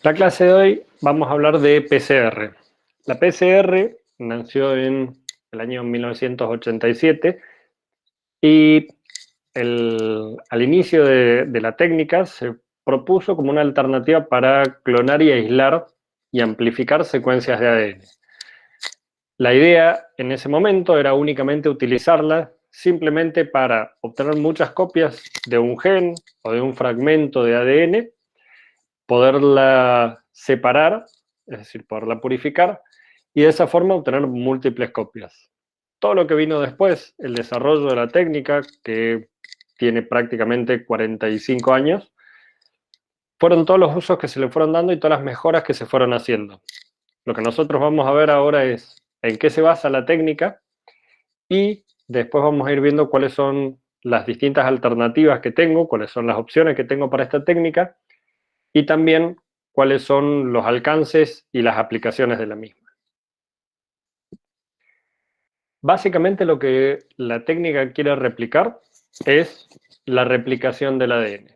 La clase de hoy vamos a hablar de PCR. La PCR nació en el año 1987 y al inicio de la técnica se propuso como una alternativa para clonar y aislar y amplificar secuencias de ADN. La idea en ese momento era únicamente utilizarla simplemente para obtener muchas copias de un gen o de un fragmento de ADN, poderla separar, es decir, poderla purificar, y de esa forma obtener múltiples copias. Todo lo que vino después, el desarrollo de la técnica, que tiene prácticamente 45 años, fueron todos los usos que se le fueron dando y todas las mejoras que se fueron haciendo. Lo que nosotros vamos a ver ahora es en qué se basa la técnica y después vamos a ir viendo cuáles son las distintas alternativas que tengo, cuáles son las opciones que tengo para esta técnica y también cuáles son los alcances y las aplicaciones de la misma. Básicamente lo que la técnica quiere replicar es la replicación del ADN.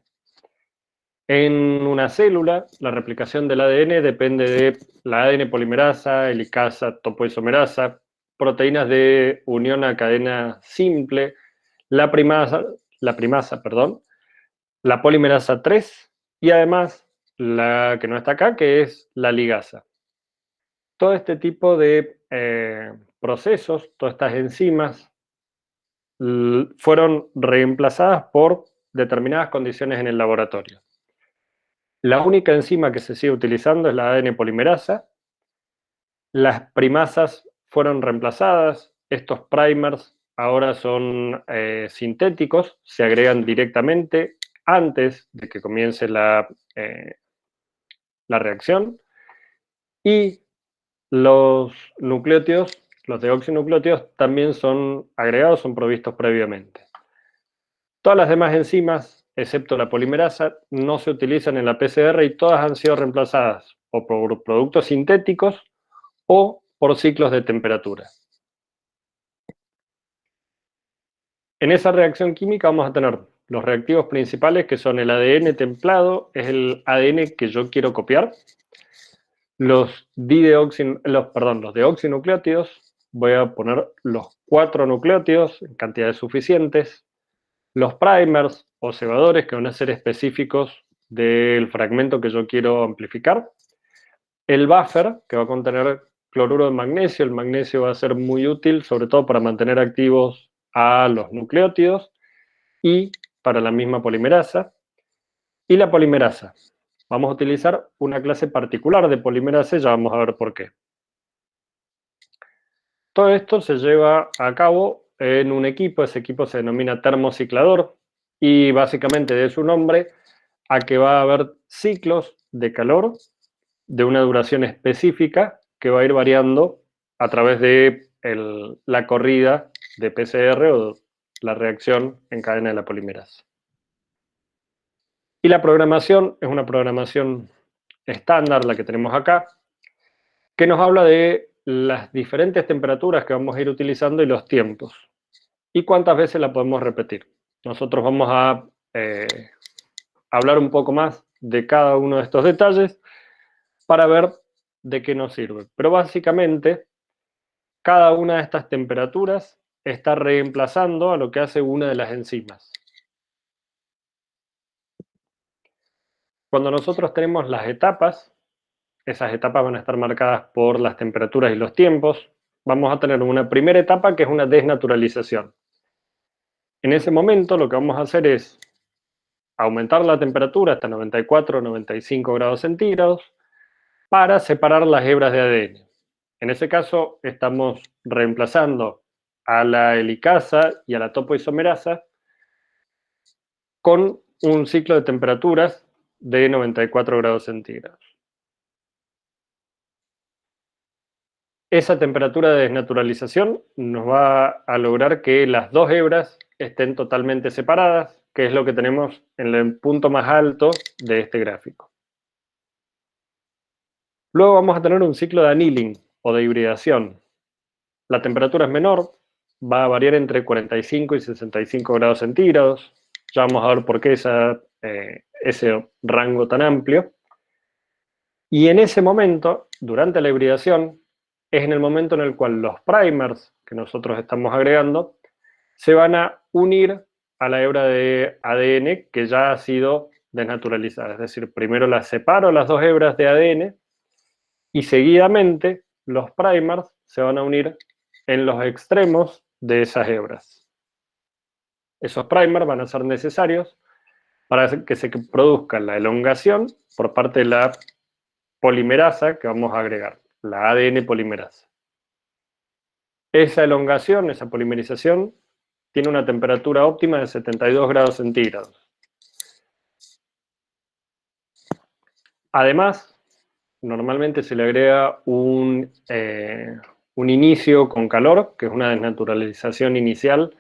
En una célula, la replicación del ADN depende de la ADN polimerasa, helicasa, topoisomerasa, proteínas de unión a cadena simple, la primasa, la polimerasa 3 y además la que no está acá, que es la ligasa. Todo este tipo de procesos, todas estas enzimas, fueron reemplazadas por determinadas condiciones en el laboratorio. La única enzima que se sigue utilizando es la ADN polimerasa. Las primasas fueron reemplazadas. Estos primers ahora son sintéticos, se agregan directamente antes de que comience la reacción. Y los nucleótidos, los deoxinucleótidos, también son agregados, son provistos previamente. Todas las demás enzimas, excepto la polimerasa, no se utilizan en la PCR y todas han sido reemplazadas o por productos sintéticos o por ciclos de temperatura. En esa reacción química vamos a tener los reactivos principales, que son el ADN templado, es el ADN que yo quiero copiar. Los deoxinucleótidos, voy a poner los 4 nucleótidos en cantidades suficientes. Los primers o cebadores, que van a ser específicos del fragmento que yo quiero amplificar. El buffer, que va a contener cloruro de magnesio. El magnesio va a ser muy útil, sobre todo para mantener activos a los nucleótidos y para la misma polimerasa. Y la polimerasa. Vamos a utilizar una clase particular de polimerasa, ya vamos a ver por qué. Todo esto se lleva a cabo en un equipo, ese equipo se denomina termociclador y básicamente de su nombre a que va a haber ciclos de calor de una duración específica que va a ir variando a través de la corrida de PCR o la reacción en cadena de la polimerasa. Y la programación es una programación estándar, la que tenemos acá, que nos habla de las diferentes temperaturas que vamos a ir utilizando y los tiempos. Y cuántas veces la podemos repetir. Nosotros vamos a hablar un poco más de cada uno de estos detalles para ver de qué nos sirve. Pero básicamente, cada una de estas temperaturas está reemplazando a lo que hace una de las enzimas. Cuando nosotros tenemos las etapas, esas etapas van a estar marcadas por las temperaturas y los tiempos. Vamos a tener una primera etapa que es una desnaturalización. En ese momento lo que vamos a hacer es aumentar la temperatura hasta 94 o 95 grados centígrados para separar las hebras de ADN. En ese caso estamos reemplazando a la helicasa y a la topoisomerasa con un ciclo de temperaturas de 94 grados centígrados. Esa temperatura de desnaturalización nos va a lograr que las dos hebras estén totalmente separadas, que es lo que tenemos en el punto más alto de este gráfico. Luego vamos a tener un ciclo de annealing o de hibridación. La temperatura es menor, va a variar entre 45 y 65 grados centígrados. Ya vamos a ver por qué ese rango tan amplio. Y en ese momento, durante la hibridación, es en el momento en el cual los primers que nosotros estamos agregando se van a unir a la hebra de ADN que ya ha sido desnaturalizada. Es decir, primero las separo las dos hebras de ADN y seguidamente los primers se van a unir en los extremos de esas hebras. Esos primers van a ser necesarios para que se produzca la elongación por parte de la polimerasa que vamos a agregar, la ADN polimerasa. Esa elongación, esa polimerización, tiene una temperatura óptima de 72 grados centígrados. Además, normalmente se le agrega un inicio con calor, que es una desnaturalización inicial,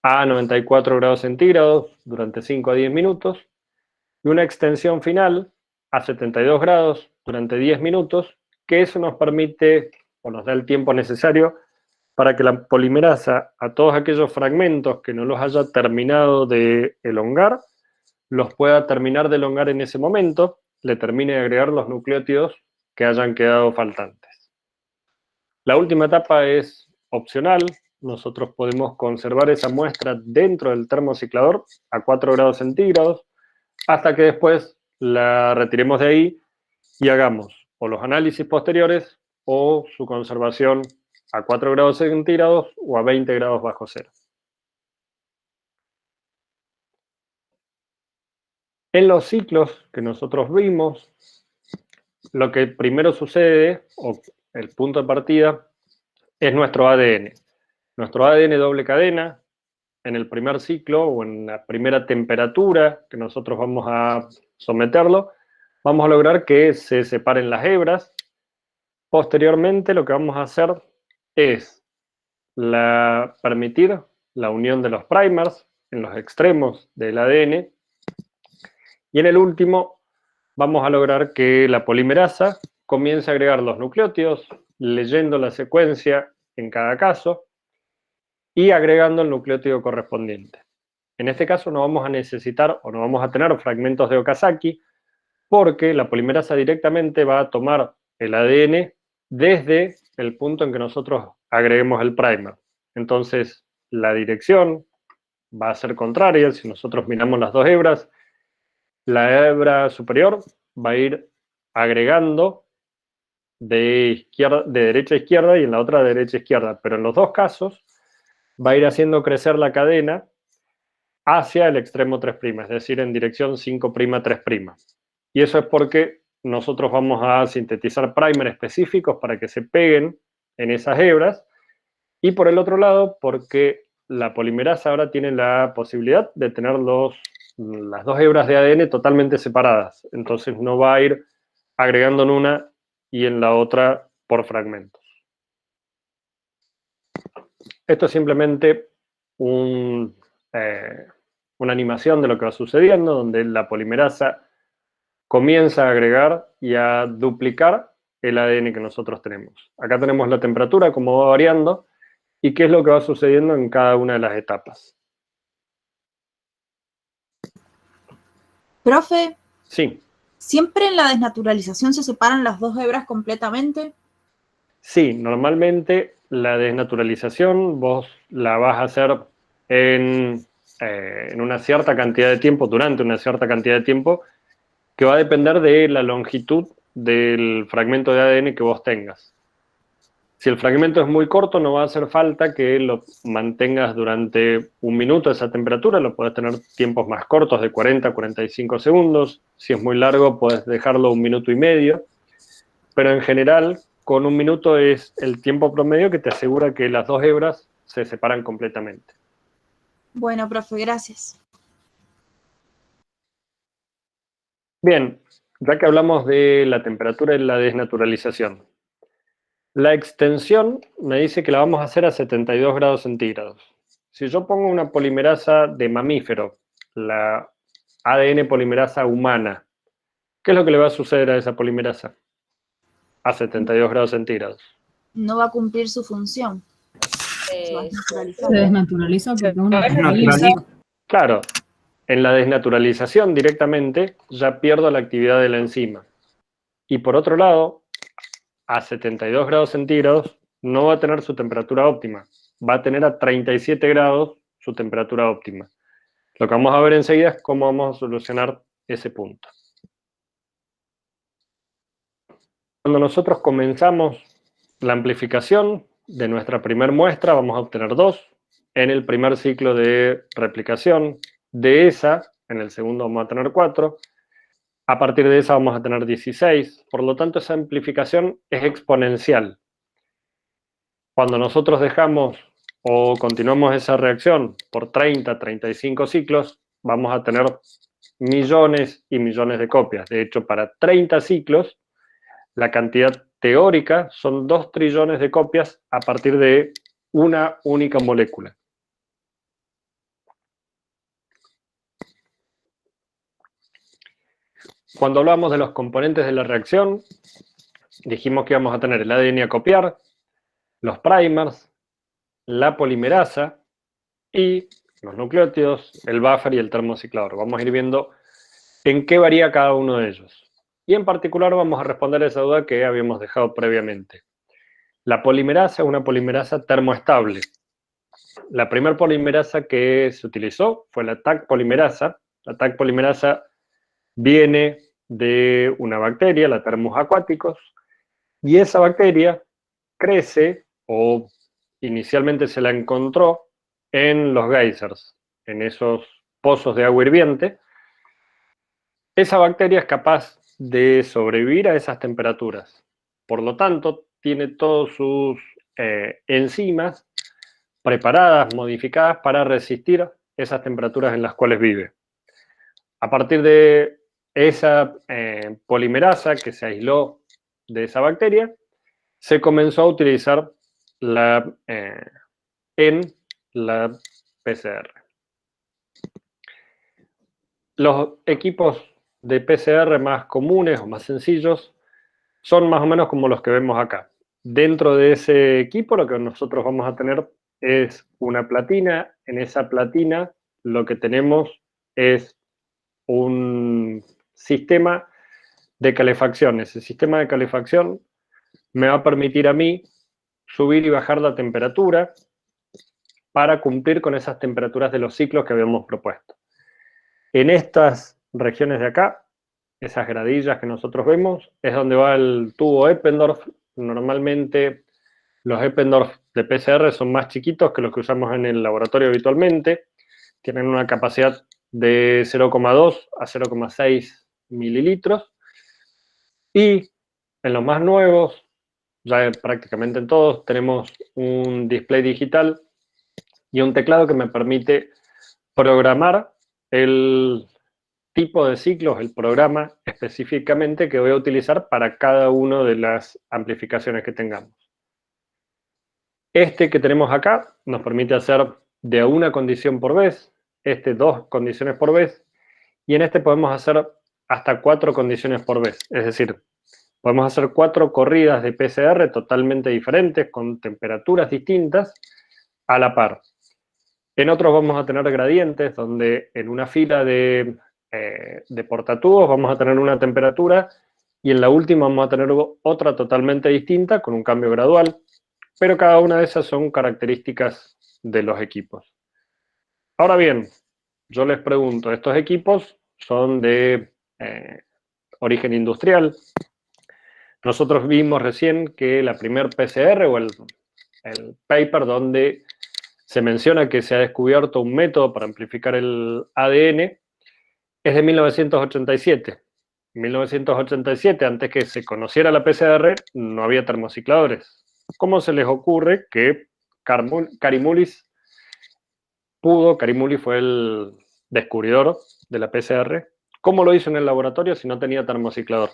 a 94 grados centígrados durante 5 a 10 minutos, y una extensión final a 72 grados durante 10 minutos, que eso nos permite o nos da el tiempo necesario para que la polimerasa a todos aquellos fragmentos que no los haya terminado de elongar, los pueda terminar de elongar en ese momento, le termine de agregar los nucleótidos que hayan quedado faltantes. La última etapa es opcional. Nosotros podemos conservar esa muestra dentro del termociclador a 4 grados centígrados hasta que después la retiremos de ahí y hagamos o los análisis posteriores o su conservación a 4 grados centígrados o a 20 grados bajo cero. En los ciclos que nosotros vimos, lo que primero sucede, o el punto de partida, es nuestro ADN. Nuestro ADN doble cadena, en el primer ciclo o en la primera temperatura que nosotros vamos a someterlo, vamos a lograr que se separen las hebras. Posteriormente lo que vamos a hacer es permitir la unión de los primers en los extremos del ADN. Y en el último vamos a lograr que la polimerasa comience a agregar los nucleótidos, leyendo la secuencia en cada caso y agregando el nucleótido correspondiente. En este caso no vamos a necesitar o no vamos a tener fragmentos de Okazaki porque la polimerasa directamente va a tomar el ADN desde el punto en que nosotros agreguemos el primer. Entonces, la dirección va a ser contraria. Si nosotros miramos las dos hebras, la hebra superior va a ir agregando de derecha a izquierda y en la otra de derecha a izquierda. Pero en los dos casos va a ir haciendo crecer la cadena hacia el extremo 3', es decir, en dirección 5', 3'. Y eso es porque nosotros vamos a sintetizar primers específicos para que se peguen en esas hebras. Y por el otro lado, porque la polimerasa ahora tiene la posibilidad de tener las dos hebras de ADN totalmente separadas. Entonces no va a ir agregando en una y en la otra por fragmentos. Esto es simplemente una animación de lo que va sucediendo, donde la polimerasa comienza a agregar y a duplicar el ADN que nosotros tenemos. Acá tenemos la temperatura, cómo va variando, y qué es lo que va sucediendo en cada una de las etapas. Profe, Sí. ¿siempre en la desnaturalización se separan las dos hebras completamente? Sí, normalmente la desnaturalización vos la vas a hacer en una cierta cantidad de tiempo, durante una cierta cantidad de tiempo, que va a depender de la longitud del fragmento de ADN que vos tengas. Si el fragmento es muy corto, no va a hacer falta que lo mantengas durante un minuto a esa temperatura, lo puedes tener tiempos más cortos de 40 a 45 segundos. Si es muy largo, puedes dejarlo 1 minuto y medio. Pero en general, con 1 minuto es el tiempo promedio que te asegura que las dos hebras se separan completamente. Bueno, profe, gracias. Bien, ya que hablamos de la temperatura y la desnaturalización, la extensión me dice que la vamos a hacer a 72 grados centígrados. Si yo pongo una polimerasa de mamífero, la ADN polimerasa humana, ¿qué es lo que le va a suceder a esa polimerasa a 72 grados centígrados? No va a cumplir su función. Se desnaturaliza porque uno Claro, en la desnaturalización directamente ya pierdo la actividad de la enzima. Y por otro lado, a 72 grados centígrados no va a tener su temperatura óptima. Va a tener a 37 grados su temperatura óptima. Lo que vamos a ver enseguida es cómo vamos a solucionar ese punto. Cuando nosotros comenzamos la amplificación de nuestra primera muestra, vamos a obtener 2 en el primer ciclo de replicación. De esa, en el segundo vamos a tener 4. A partir de esa vamos a tener 16. Por lo tanto, esa amplificación es exponencial. Cuando nosotros dejamos o continuamos esa reacción por 30, 35 ciclos, vamos a tener millones y millones de copias. De hecho, para 30 ciclos, la cantidad teórica son 2 trillones de copias a partir de una única molécula. Cuando hablamos de los componentes de la reacción, dijimos que íbamos a tener el ADN a copiar, los primers, la polimerasa y los nucleótidos, el buffer y el termociclador. Vamos a ir viendo en qué varía cada uno de ellos. Y en particular vamos a responder esa duda que habíamos dejado previamente. La polimerasa es una polimerasa termoestable. La primera polimerasa que se utilizó fue la Taq polimerasa. La Taq polimerasa viene de una bacteria, la Thermus aquaticus, y esa bacteria crece, o inicialmente se la encontró en los geysers, en esos pozos de agua hirviente. Esa bacteria es capaz de sobrevivir a esas temperaturas. Por lo tanto, tiene todas sus enzimas preparadas, modificadas para resistir esas temperaturas en las cuales vive. A partir de esa polimerasa que se aisló de esa bacteria, se comenzó a utilizar en la PCR. Los equipos de PCR más comunes o más sencillos son más o menos como los que vemos acá. Dentro de ese equipo lo que nosotros vamos a tener es una platina. En esa platina lo que tenemos es un sistema de calefacción. Ese sistema de calefacción me va a permitir a mí subir y bajar la temperatura para cumplir con esas temperaturas de los ciclos que habíamos propuesto. En estas regiones de acá, esas gradillas que nosotros vemos, es donde va el tubo Eppendorf. Normalmente los Eppendorf de PCR son más chiquitos que los que usamos en el laboratorio habitualmente. Tienen una capacidad de 0,2 a 0,6 mililitros. Y en los más nuevos, ya prácticamente en todos, tenemos un display digital y un teclado que me permite programar el tipo de ciclos, el programa específicamente que voy a utilizar para cada una de las amplificaciones que tengamos. Este que tenemos acá nos permite hacer de una condición por vez, este 2 condiciones por vez, y en este podemos hacer hasta 4 condiciones por vez. Es decir, podemos hacer 4 corridas de PCR totalmente diferentes, con temperaturas distintas, a la par. En otros vamos a tener gradientes, donde en una fila de portatubos vamos a tener una temperatura, y en la última vamos a tener otra totalmente distinta, con un cambio gradual, pero cada una de esas son características de los equipos. Ahora bien, yo les pregunto, estos equipos son de origen industrial. Nosotros vimos recién que la primer PCR o el paper donde se menciona que se ha descubierto un método para amplificar el ADN es de 1987. En 1987, antes que se conociera la PCR, no había termocicladores. ¿Cómo se les ocurre que Kary-Mullis fue el descubridor de la PCR? ¿Cómo lo hizo en el laboratorio si no tenía termociclador?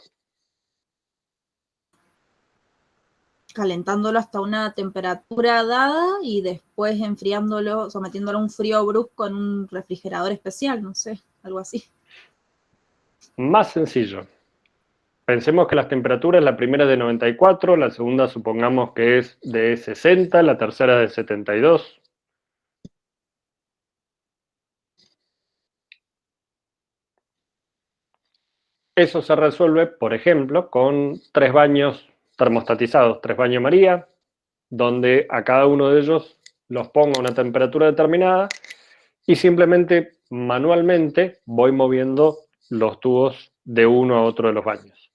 Calentándolo hasta una temperatura dada y después enfriándolo, sometiéndolo a un frío brusco en un refrigerador especial, no sé, algo así. Más sencillo. Pensemos que las temperaturas, la primera es de 94, la segunda supongamos que es de 60, la tercera de 72. Eso se resuelve, por ejemplo, con 3 baños termostatizados, 3 baños María, donde a cada uno de ellos los pongo a una temperatura determinada y simplemente manualmente voy moviendo los tubos de uno a otro de los baños.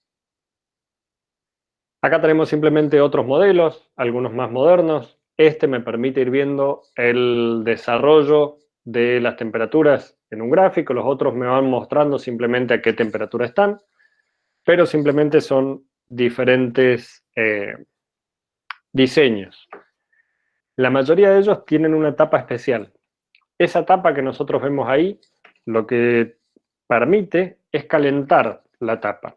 Acá tenemos simplemente otros modelos, algunos más modernos. Este me permite ir viendo el desarrollo de las temperaturas en un gráfico, los otros me van mostrando simplemente a qué temperatura están, pero simplemente son diferentes diseños. La mayoría de ellos tienen una tapa especial. Esa tapa que nosotros vemos ahí, lo que permite es calentar la tapa.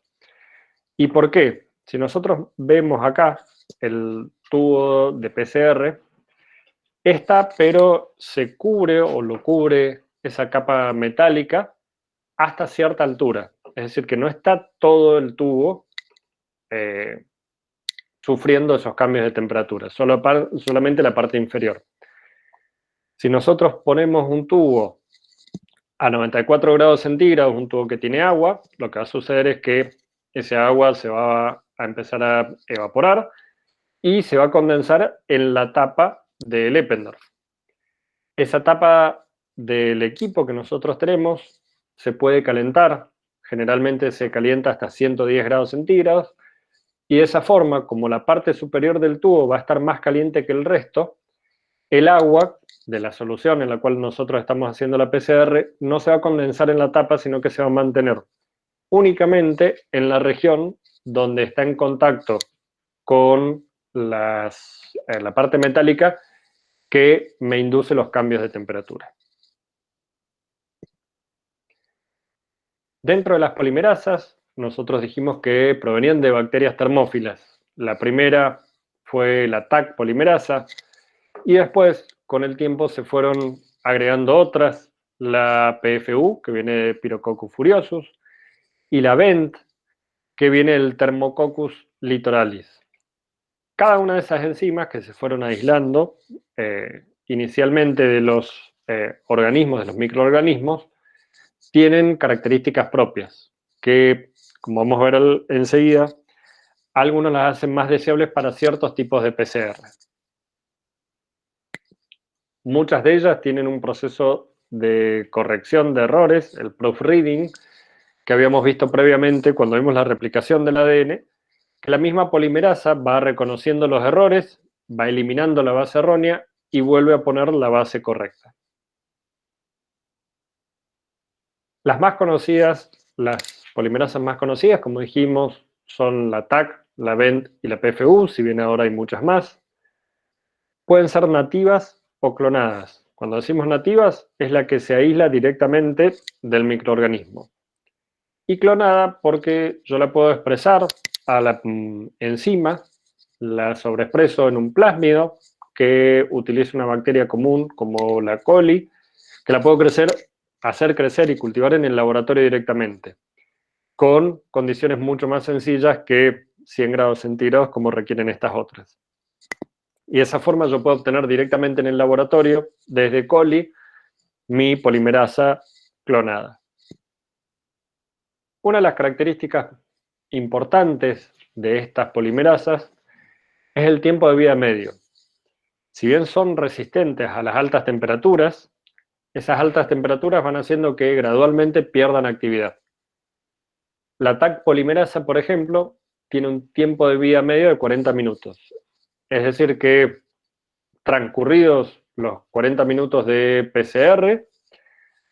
¿Y por qué? Si nosotros vemos acá el tubo de PCR, está, pero se cubre o lo cubre esa capa metálica hasta cierta altura. Es decir, que no está todo el tubo sufriendo esos cambios de temperatura, solamente la parte inferior. Si nosotros ponemos un tubo a 94 grados centígrados, un tubo que tiene agua, lo que va a suceder es que ese agua se va a empezar a evaporar y se va a condensar en la tapa del Eppendorf. Esa tapa del equipo que nosotros tenemos se puede calentar, generalmente se calienta hasta 110 grados centígrados, y de esa forma, como la parte superior del tubo va a estar más caliente que el resto, el agua de la solución en la cual nosotros estamos haciendo la PCR no se va a condensar en la tapa, sino que se va a mantener únicamente en la región donde está en contacto con la parte metálica que me induce los cambios de temperatura. Dentro de las polimerasas, nosotros dijimos que provenían de bacterias termófilas. La primera fue la TAC polimerasa y después, con el tiempo, se fueron agregando otras, la PFU, que viene de Pirococcus furiosus, y la VENT, que viene del Thermococcus litoralis. Cada una de esas enzimas que se fueron aislando inicialmente de los organismos, de los microorganismos, tienen características propias que, como vamos a ver enseguida, algunas las hacen más deseables para ciertos tipos de PCR. Muchas de ellas tienen un proceso de corrección de errores, el proofreading, que habíamos visto previamente cuando vimos la replicación del ADN, que la misma polimerasa va reconociendo los errores, va eliminando la base errónea y vuelve a poner la base correcta. Las más conocidas, las polimerasas más conocidas, como dijimos, son la TAC, la VENT y la PFU, si bien ahora hay muchas más. Pueden ser nativas o clonadas. Cuando decimos nativas, es la que se aísla directamente del microorganismo. Y clonada porque yo la puedo expresar a la enzima, la sobreexpreso en un plásmido que utiliza una bacteria común como la coli, que la puedo hacer crecer y cultivar en el laboratorio directamente, con condiciones mucho más sencillas que 100 grados centígrados como requieren estas otras. Y de esa forma yo puedo obtener directamente en el laboratorio, desde coli, mi polimerasa clonada. Una de las características importantes de estas polimerasas es el tiempo de vida medio. Si bien son resistentes a las altas temperaturas, esas altas temperaturas van haciendo que gradualmente pierdan actividad. La TAC polimerasa, por ejemplo, tiene un tiempo de vida medio de 40 minutos. Es decir que transcurridos los 40 minutos de PCR,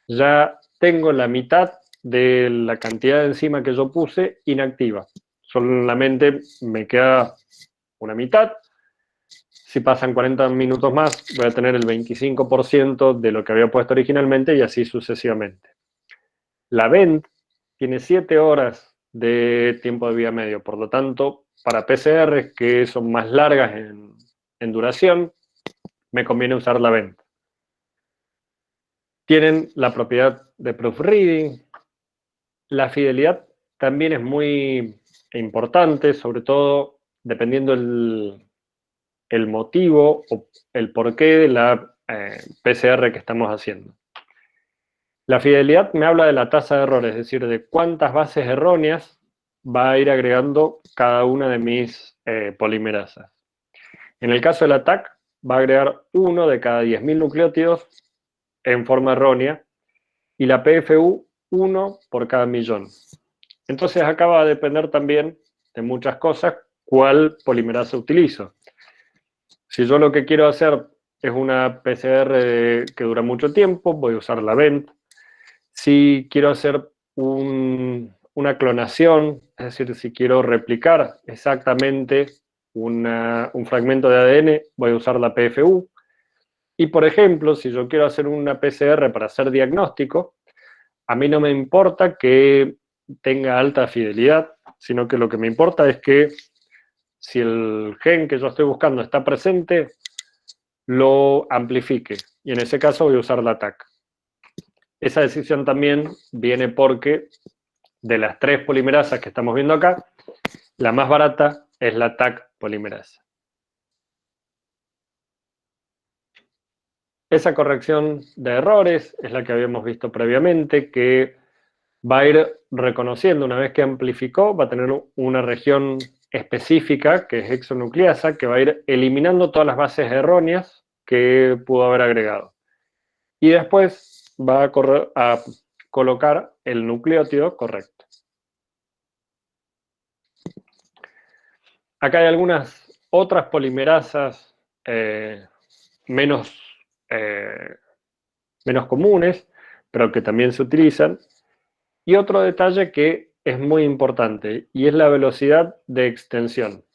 ya tengo la mitad de la cantidad de enzima que yo puse inactiva. Solamente me queda una mitad. Si pasan 40 minutos más, voy a tener el 25% de lo que había puesto originalmente y así sucesivamente. La VENT tiene 7 horas de tiempo de vida medio, por lo tanto, para PCR que son más largas en duración, me conviene usar la VENT. Tienen la propiedad de proofreading. La fidelidad también es muy importante, sobre todo dependiendo el motivo o el porqué de la PCR que estamos haciendo. La fidelidad me habla de la tasa de error, es decir, de cuántas bases erróneas va a ir agregando cada una de mis polimerasas. En el caso del ATAC, va a agregar 1 de cada 10.000 nucleótidos en forma errónea y la PFU 1 por cada millón. Entonces acá va a depender también de muchas cosas cuál polimerasa utilizo. Si yo lo que quiero hacer es una PCR que dura mucho tiempo, voy a usar la VENT. Si quiero hacer una clonación, es decir, si quiero replicar exactamente un fragmento de ADN, voy a usar la PFU. Y por ejemplo, si yo quiero hacer una PCR para hacer diagnóstico, a mí no me importa que tenga alta fidelidad, sino que lo que me importa es que si el gen que yo estoy buscando está presente, lo amplifique. Y en ese caso voy a usar la ATAC. Esa decisión también viene porque de las 3 polimerasas que estamos viendo acá, la más barata es la ATAC polimerasa. Esa corrección de errores es la que habíamos visto previamente, que va a ir reconociendo, una vez que amplificó, va a tener una región específica, que es exonucleasa, que va a ir eliminando todas las bases erróneas que pudo haber agregado. Y después va a colocar el nucleótido correcto. Acá hay algunas otras polimerasas menos comunes, pero que también se utilizan. Y otro detalle que es muy importante, y es la velocidad de extensión.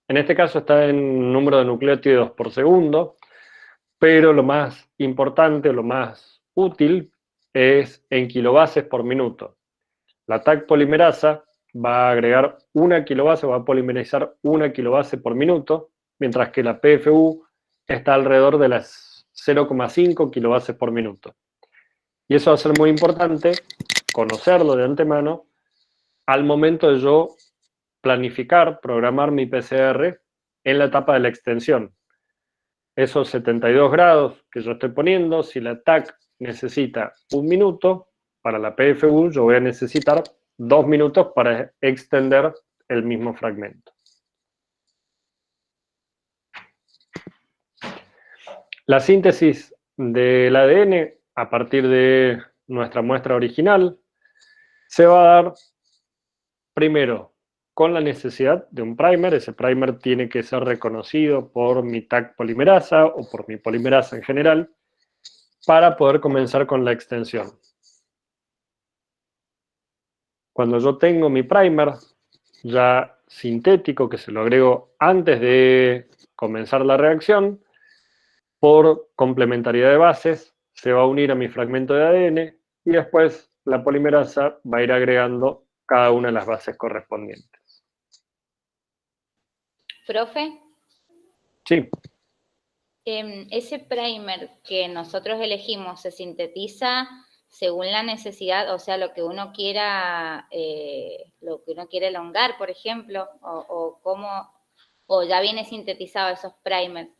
En este caso está en número de nucleótidos por segundo, pero lo más importante, lo más útil, es en kilobases por minuto. La TAC polimerasa va a agregar 1 kilobase, va a polimerizar 1 kilobase por minuto, mientras que la PFU está alrededor de las 0,5 kilobases por minuto. Y eso va a ser muy importante conocerlo de antemano al momento de yo planificar, programar mi PCR en la etapa de la extensión. Esos 72 grados que yo estoy poniendo, si la TAC necesita 1 minuto, para la PFU yo voy a necesitar 2 minutos para extender el mismo fragmento. La síntesis del ADN a partir de nuestra muestra original se va a dar primero con la necesidad de un primer. Ese primer tiene que ser reconocido por mi TAC polimerasa o por mi polimerasa en general para poder comenzar con la extensión. Cuando yo tengo mi primer ya sintético, que se lo agrego antes de comenzar la reacción, por complementariedad de bases, se va a unir a mi fragmento de ADN y después la polimerasa va a ir agregando cada una de las bases correspondientes. ¿Profe? Sí. Ese primer que nosotros elegimos se sintetiza según la necesidad, o sea, lo que uno quiera elongar, por ejemplo, o ya viene sintetizado esos primers.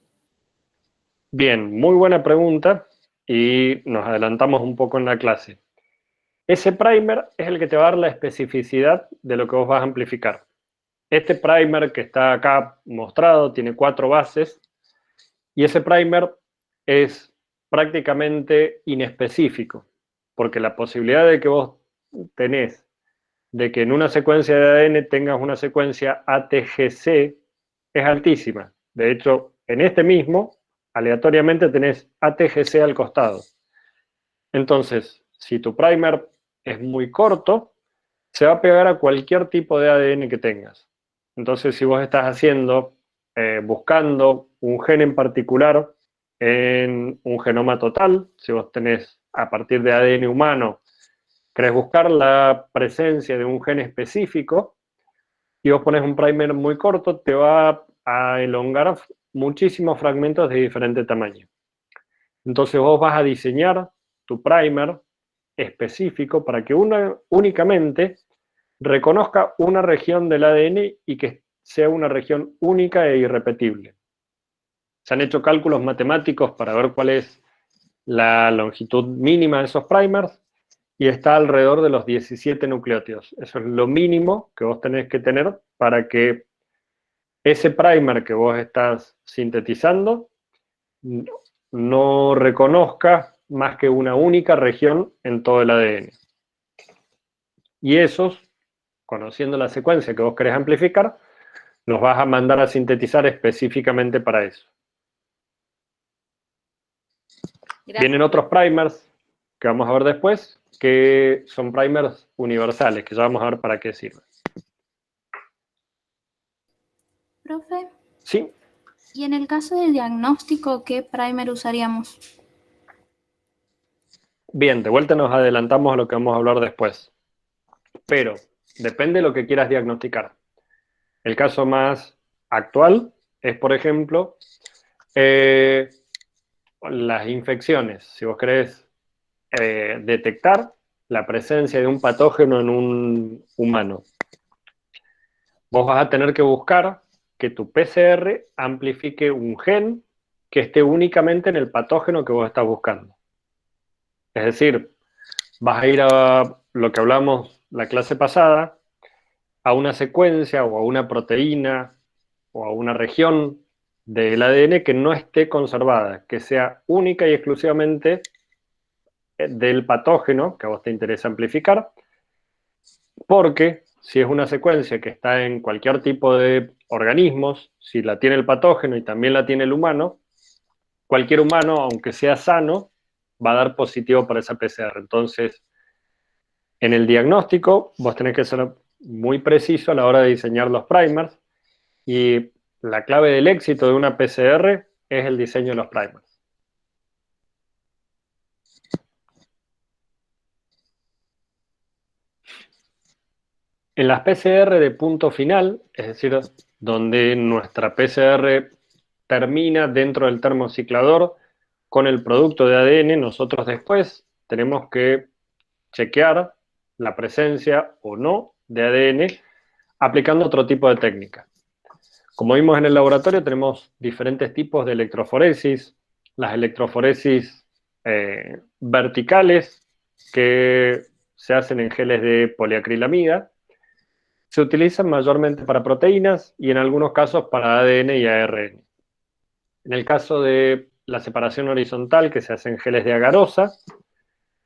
Bien, muy buena pregunta y nos adelantamos un poco en la clase. Ese primer es el que te va a dar la especificidad de lo que vos vas a amplificar. Este primer que está acá mostrado tiene 4 bases y ese primer es prácticamente inespecífico, porque la posibilidad de que vos tenés de que en una secuencia de ADN tengas una secuencia ATGC es altísima. De hecho, en este mismo, aleatoriamente tenés ATGC al costado. Entonces, si tu primer es muy corto, se va a pegar a cualquier tipo de ADN que tengas. Entonces, si vos estás buscando un gen en particular en un genoma total, si vos tenés a partir de ADN humano, querés buscar la presencia de un gen específico y vos pones un primer muy corto, te va a elongar muchísimos fragmentos de diferente tamaño. Entonces vos vas a diseñar tu primer específico para que únicamente reconozca una región del ADN y que sea una región única e irrepetible. Se han hecho cálculos matemáticos para ver cuál es la longitud mínima de esos primers y está alrededor de los 17 nucleótidos. Eso es lo mínimo que vos tenés que tener para que ese primer que vos estás sintetizando no reconozca más que una única región en todo el ADN. Y esos, conociendo la secuencia que vos querés amplificar, los vas a mandar a sintetizar específicamente para eso. Gracias. Vienen otros primers que vamos a ver después, que son primers universales, que ya vamos a ver para qué sirven. Profe, Sí, y en el caso del diagnóstico, ¿qué primer usaríamos? bien, de vuelta nos adelantamos a lo que vamos a hablar después. Pero depende de lo que quieras diagnosticar. El caso más actual es, por ejemplo, las infecciones. Si vos querés detectar la presencia de un patógeno en un humano, vos vas a tener que buscar que tu PCR amplifique un gen que esté únicamente en el patógeno que vos estás buscando. Es decir, vas a ir a lo que hablamos la clase pasada, a una secuencia o a una proteína o a una región del ADN que no esté conservada, que sea única y exclusivamente del patógeno que a vos te interesa amplificar, porque si es una secuencia que está en cualquier tipo de organismos, si la tiene el patógeno y también la tiene el humano, cualquier humano, aunque sea sano, va a dar positivo para esa PCR. Entonces, en el diagnóstico, vos tenés que ser muy preciso a la hora de diseñar los primers, y la clave del éxito de una PCR es el diseño de los primers. En las PCR de punto final, es decir, donde nuestra PCR termina dentro del termociclador con el producto de ADN, nosotros después tenemos que chequear la presencia o no de ADN aplicando otro tipo de técnica. Como vimos en el laboratorio, tenemos diferentes tipos de electroforesis. Las electroforesis verticales, que se hacen en geles de poliacrilamida, se utilizan mayormente para proteínas y en algunos casos para ADN y ARN. En el caso de la separación horizontal, que se hace en geles de agarosa,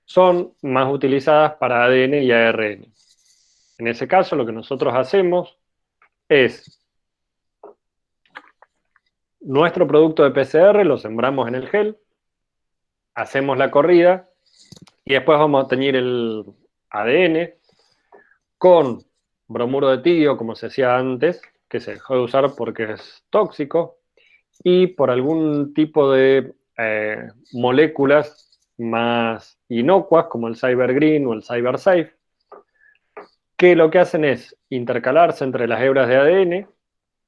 son más utilizadas para ADN y ARN. En ese caso, lo que nosotros hacemos es nuestro producto de PCR, lo sembramos en el gel, hacemos la corrida y después vamos a teñir el ADN con bromuro de tidio, como se hacía antes, que se dejó de usar porque es tóxico, y por algún tipo de moléculas más inocuas, como el CyberGreen o el CyberSafe, que lo que hacen es intercalarse entre las hebras de ADN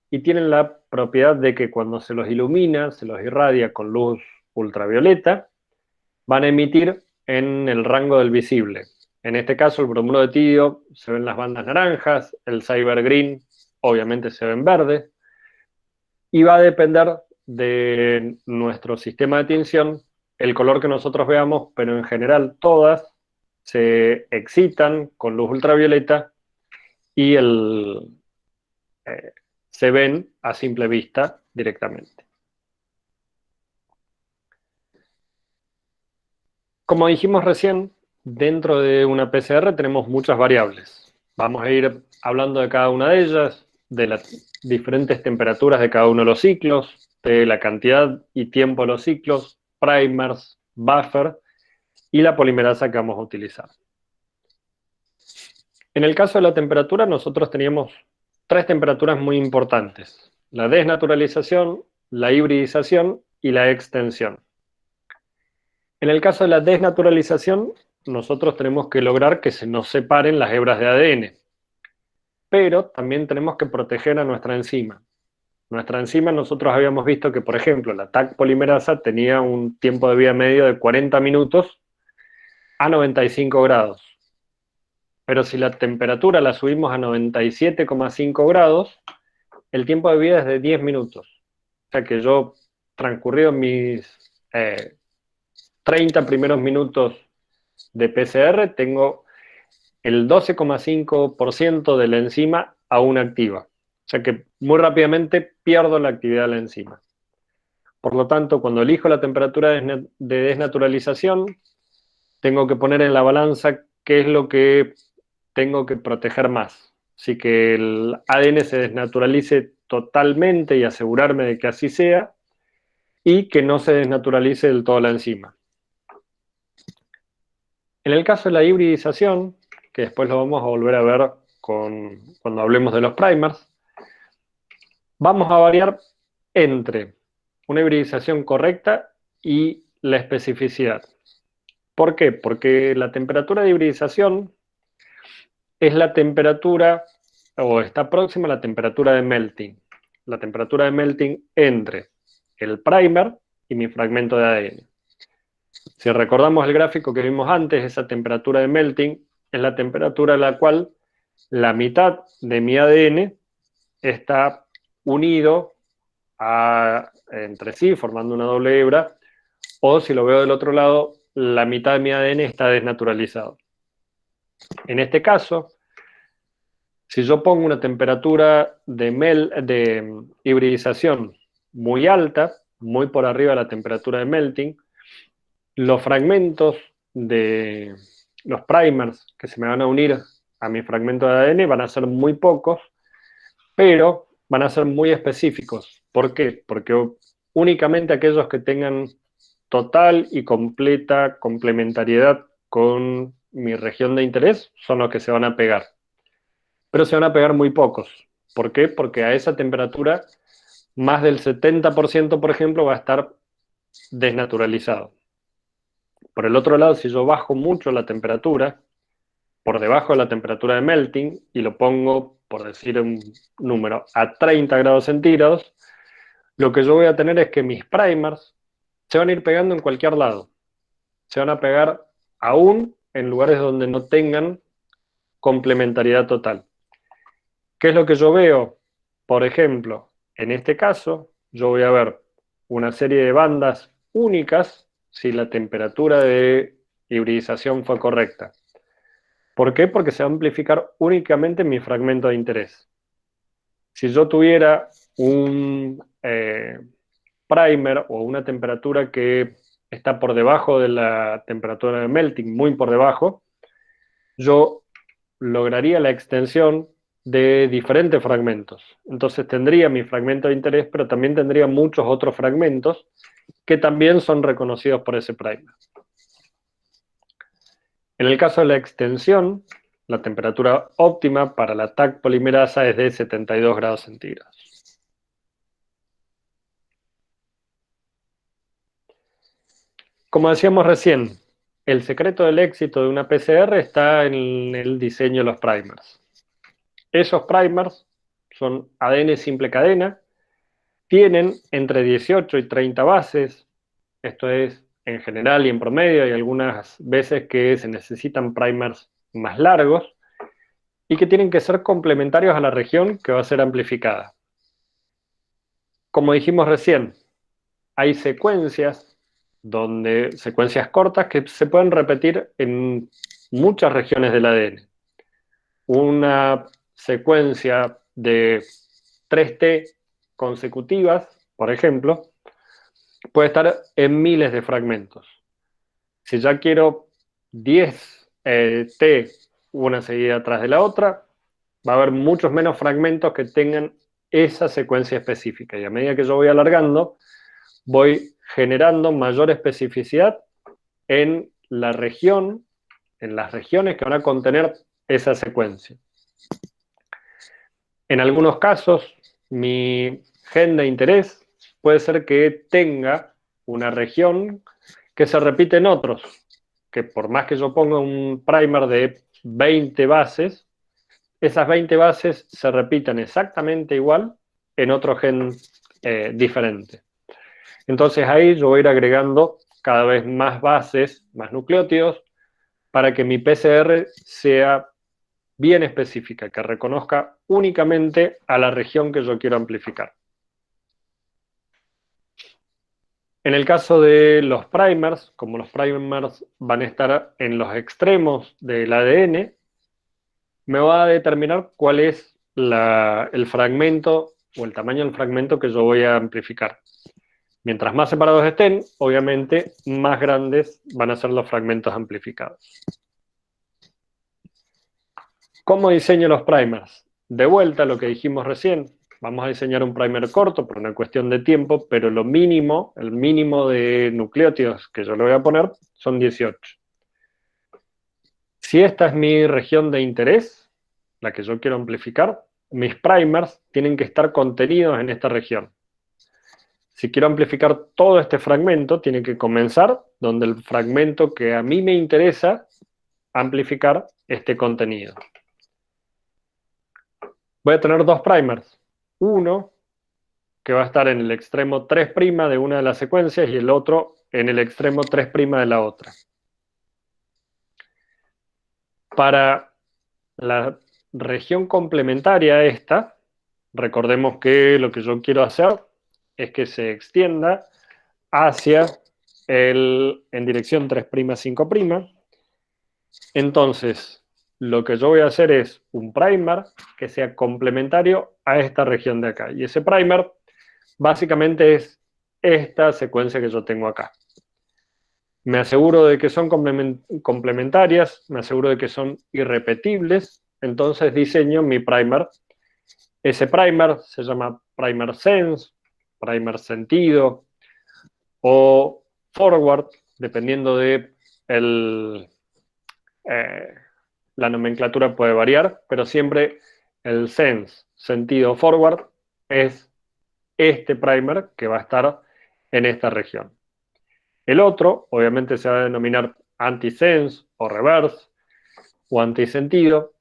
y tienen la propiedad de que cuando se los ilumina, se los irradia con luz ultravioleta, van a emitir en el rango del visible. En este caso, el bromuro de tidio se ven las bandas naranjas, el CyberGreen obviamente se ven verdes, y va a depender de nuestro sistema de tinción el color que nosotros veamos, pero en general todas se excitan con luz ultravioleta y se ven a simple vista directamente. Como dijimos recién, dentro de una PCR tenemos muchas variables. Vamos a ir hablando de cada una de ellas, de las diferentes temperaturas de cada uno de los ciclos, de la cantidad y tiempo de los ciclos, primers, buffer y la polimerasa que vamos a utilizar. En el caso de la temperatura, nosotros teníamos tres temperaturas muy importantes: la desnaturalización, la hibridización y la extensión. En el caso de la desnaturalización, nosotros tenemos que lograr que se nos separen las hebras de ADN, pero también tenemos que proteger a nuestra enzima. Nuestra enzima, nosotros habíamos visto que, por ejemplo, la Taq polimerasa tenía un tiempo de vida medio de 40 minutos a 95 grados. Pero si la temperatura la subimos a 97,5 grados, el tiempo de vida es de 10 minutos. O sea que yo, transcurridos mis 30 primeros minutos de PCR tengo el 12,5% de la enzima aún activa. O sea que muy rápidamente pierdo la actividad de la enzima. Por lo tanto, cuando elijo la temperatura de desnaturalización, tengo que poner en la balanza qué es lo que tengo que proteger más. Así que el ADN se desnaturalice totalmente y asegurarme de que así sea, y que no se desnaturalice del todo la enzima. En el caso de la hibridización, que después lo vamos a volver a ver cuando hablemos de los primers, vamos a variar entre una hibridización correcta y la especificidad. ¿Por qué? Porque la temperatura de hibridización es la temperatura, o está próxima a la temperatura de melting. La temperatura de melting entre el primer y mi fragmento de ADN. Si recordamos el gráfico que vimos antes, esa temperatura de melting es la temperatura a la cual la mitad de mi ADN está unido entre sí, formando una doble hebra, o si lo veo del otro lado, la mitad de mi ADN está desnaturalizado. En este caso, si yo pongo una temperatura de hibridización muy alta, muy por arriba de la temperatura de melting, los fragmentos de los primers que se me van a unir a mi fragmento de ADN van a ser muy pocos, pero van a ser muy específicos. ¿Por qué? Porque únicamente aquellos que tengan total y completa complementariedad con mi región de interés son los que se van a pegar. Pero se van a pegar muy pocos. ¿Por qué? Porque a esa temperatura más del 70%, por ejemplo, va a estar desnaturalizado. Por el otro lado, si yo bajo mucho la temperatura, por debajo de la temperatura de melting, y lo pongo, por decir un número, a 30 grados centígrados, lo que yo voy a tener es que mis primers se van a ir pegando en cualquier lado. Se van a pegar aún en lugares donde no tengan complementariedad total. ¿Qué es lo que yo veo? Por ejemplo, en este caso, yo voy a ver una serie de bandas únicas si la temperatura de hibridización fue correcta. ¿Por qué? Porque se va a amplificar únicamente mi fragmento de interés. Si yo tuviera un primer o una temperatura que está por debajo de la temperatura de melting, muy por debajo, yo lograría la extensión de diferentes fragmentos. Entonces tendría mi fragmento de interés, pero también tendría muchos otros fragmentos que también son reconocidos por ese primer. En el caso de la extensión, la temperatura óptima para la Taq polimerasa es de 72 grados centígrados. Como decíamos recién, el secreto del éxito de una PCR está en el diseño de los primers. Esos primers son ADN simple cadena, tienen entre 18 y 30 bases, esto es en general y en promedio, hay algunas veces que se necesitan primers más largos, y que tienen que ser complementarios a la región que va a ser amplificada. Como dijimos recién, hay secuencias cortas que se pueden repetir en muchas regiones del ADN. Una secuencia de 3T consecutivas, por ejemplo, puede estar en miles de fragmentos. Si ya quiero 10 T una seguida atrás de la otra, va a haber muchos menos fragmentos que tengan esa secuencia específica. Y a medida que yo voy alargando, voy generando mayor especificidad en la región, en las regiones que van a contener esa secuencia. En algunos casos, mi gen de interés puede ser que tenga una región que se repite en otros, que por más que yo ponga un primer de 20 bases, esas 20 bases se repitan exactamente igual en otro gen diferente. Entonces ahí yo voy a ir agregando cada vez más bases, más nucleótidos, para que mi PCR sea bien específica, que reconozca únicamente a la región que yo quiero amplificar. En el caso de los primers, como los primers van a estar en los extremos del ADN, me va a determinar cuál es el fragmento o el tamaño del fragmento que yo voy a amplificar. Mientras más separados estén, obviamente más grandes van a ser los fragmentos amplificados. ¿Cómo diseño los primers? De vuelta a lo que dijimos recién, vamos a diseñar un primer corto por una cuestión de tiempo, pero lo mínimo, el mínimo de nucleótidos que yo le voy a poner son 18. Si esta es mi región de interés, la que yo quiero amplificar, mis primers tienen que estar contenidos en esta región. Si quiero amplificar todo este fragmento, tiene que comenzar donde el fragmento que a mí me interesa amplificar esté contenido. Voy a tener dos primers. Uno que va a estar en el extremo 3' de una de las secuencias y el otro en el extremo 3' de la otra. Para la región complementaria a esta, recordemos que lo que yo quiero hacer es que se extienda hacia en dirección 3', 5'. Entonces, lo que yo voy a hacer es un primer que sea complementario a esta región de acá. Y ese primer básicamente es esta secuencia que yo tengo acá. Me aseguro de que son complementarias, me aseguro de que son irrepetibles, entonces diseño mi primer. Ese primer se llama primer sense, primer sentido o forward, dependiendo de la nomenclatura puede variar, pero siempre el sense, sentido forward, es este primer que va a estar en esta región. El otro, obviamente, se va a denominar antisense o reverse o antisentido,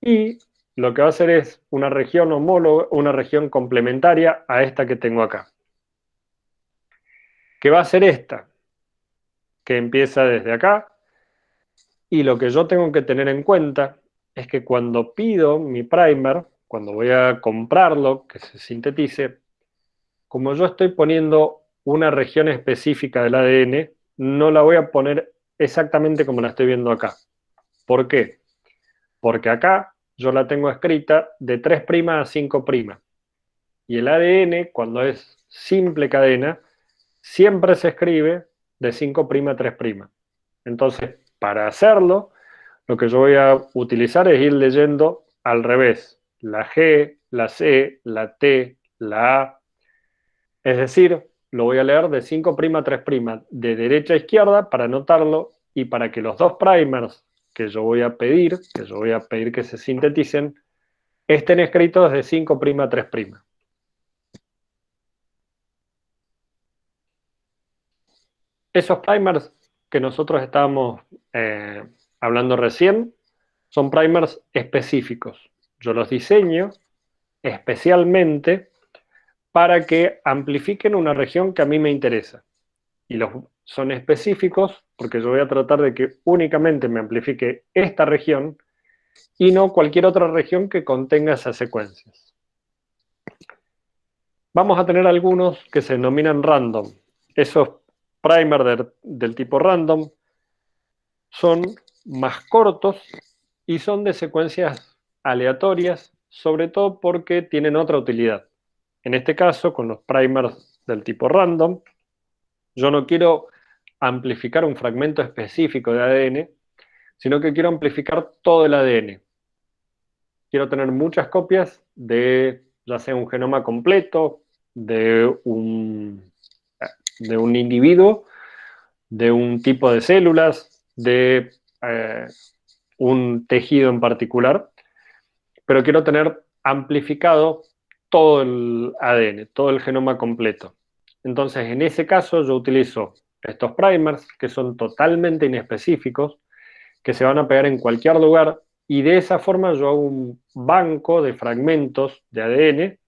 y lo que va a hacer es una región homóloga, una región complementaria a esta que tengo acá. ¿Qué va a ser esta? Que empieza desde acá, y lo que yo tengo que tener en cuenta es que cuando pido mi primer, cuando voy a comprarlo, que se sintetice, como yo estoy poniendo una región específica del ADN, no la voy a poner exactamente como la estoy viendo acá. ¿Por qué? Porque acá yo la tengo escrita de 3' a 5'. Y el ADN, cuando es simple cadena, siempre se escribe de 5' a 3'. Entonces, para hacerlo, lo que yo voy a utilizar es ir leyendo al revés. La G, la C, la T, la A. Es decir, lo voy a leer de 5' a 3', de derecha a izquierda para anotarlo y para que los dos primers que yo voy a pedir, que se sinteticen, estén escritos de 5' a 3'. Esos primers que nosotros estábamos hablando recién son primers específicos. Yo los diseño especialmente para que amplifiquen una región que a mí me interesa. Y son específicos porque yo voy a tratar de que únicamente me amplifique esta región y no cualquier otra región que contenga esas secuencias. Vamos a tener algunos que se denominan random. Esos primers del tipo random son más cortos y son de secuencias aleatorias, sobre todo porque tienen otra utilidad. En este caso, con los primers del tipo random, yo no quiero amplificar un fragmento específico de ADN, sino que quiero amplificar todo el ADN. Quiero tener muchas copias de, ya sea un genoma completo, de un individuo, de un tipo de células, de un tejido en particular, pero quiero tener amplificado todo el ADN, todo el genoma completo. Entonces, en ese caso, yo utilizo estos primers, que son totalmente inespecíficos, que se van a pegar en cualquier lugar, y de esa forma yo hago un banco de fragmentos de ADN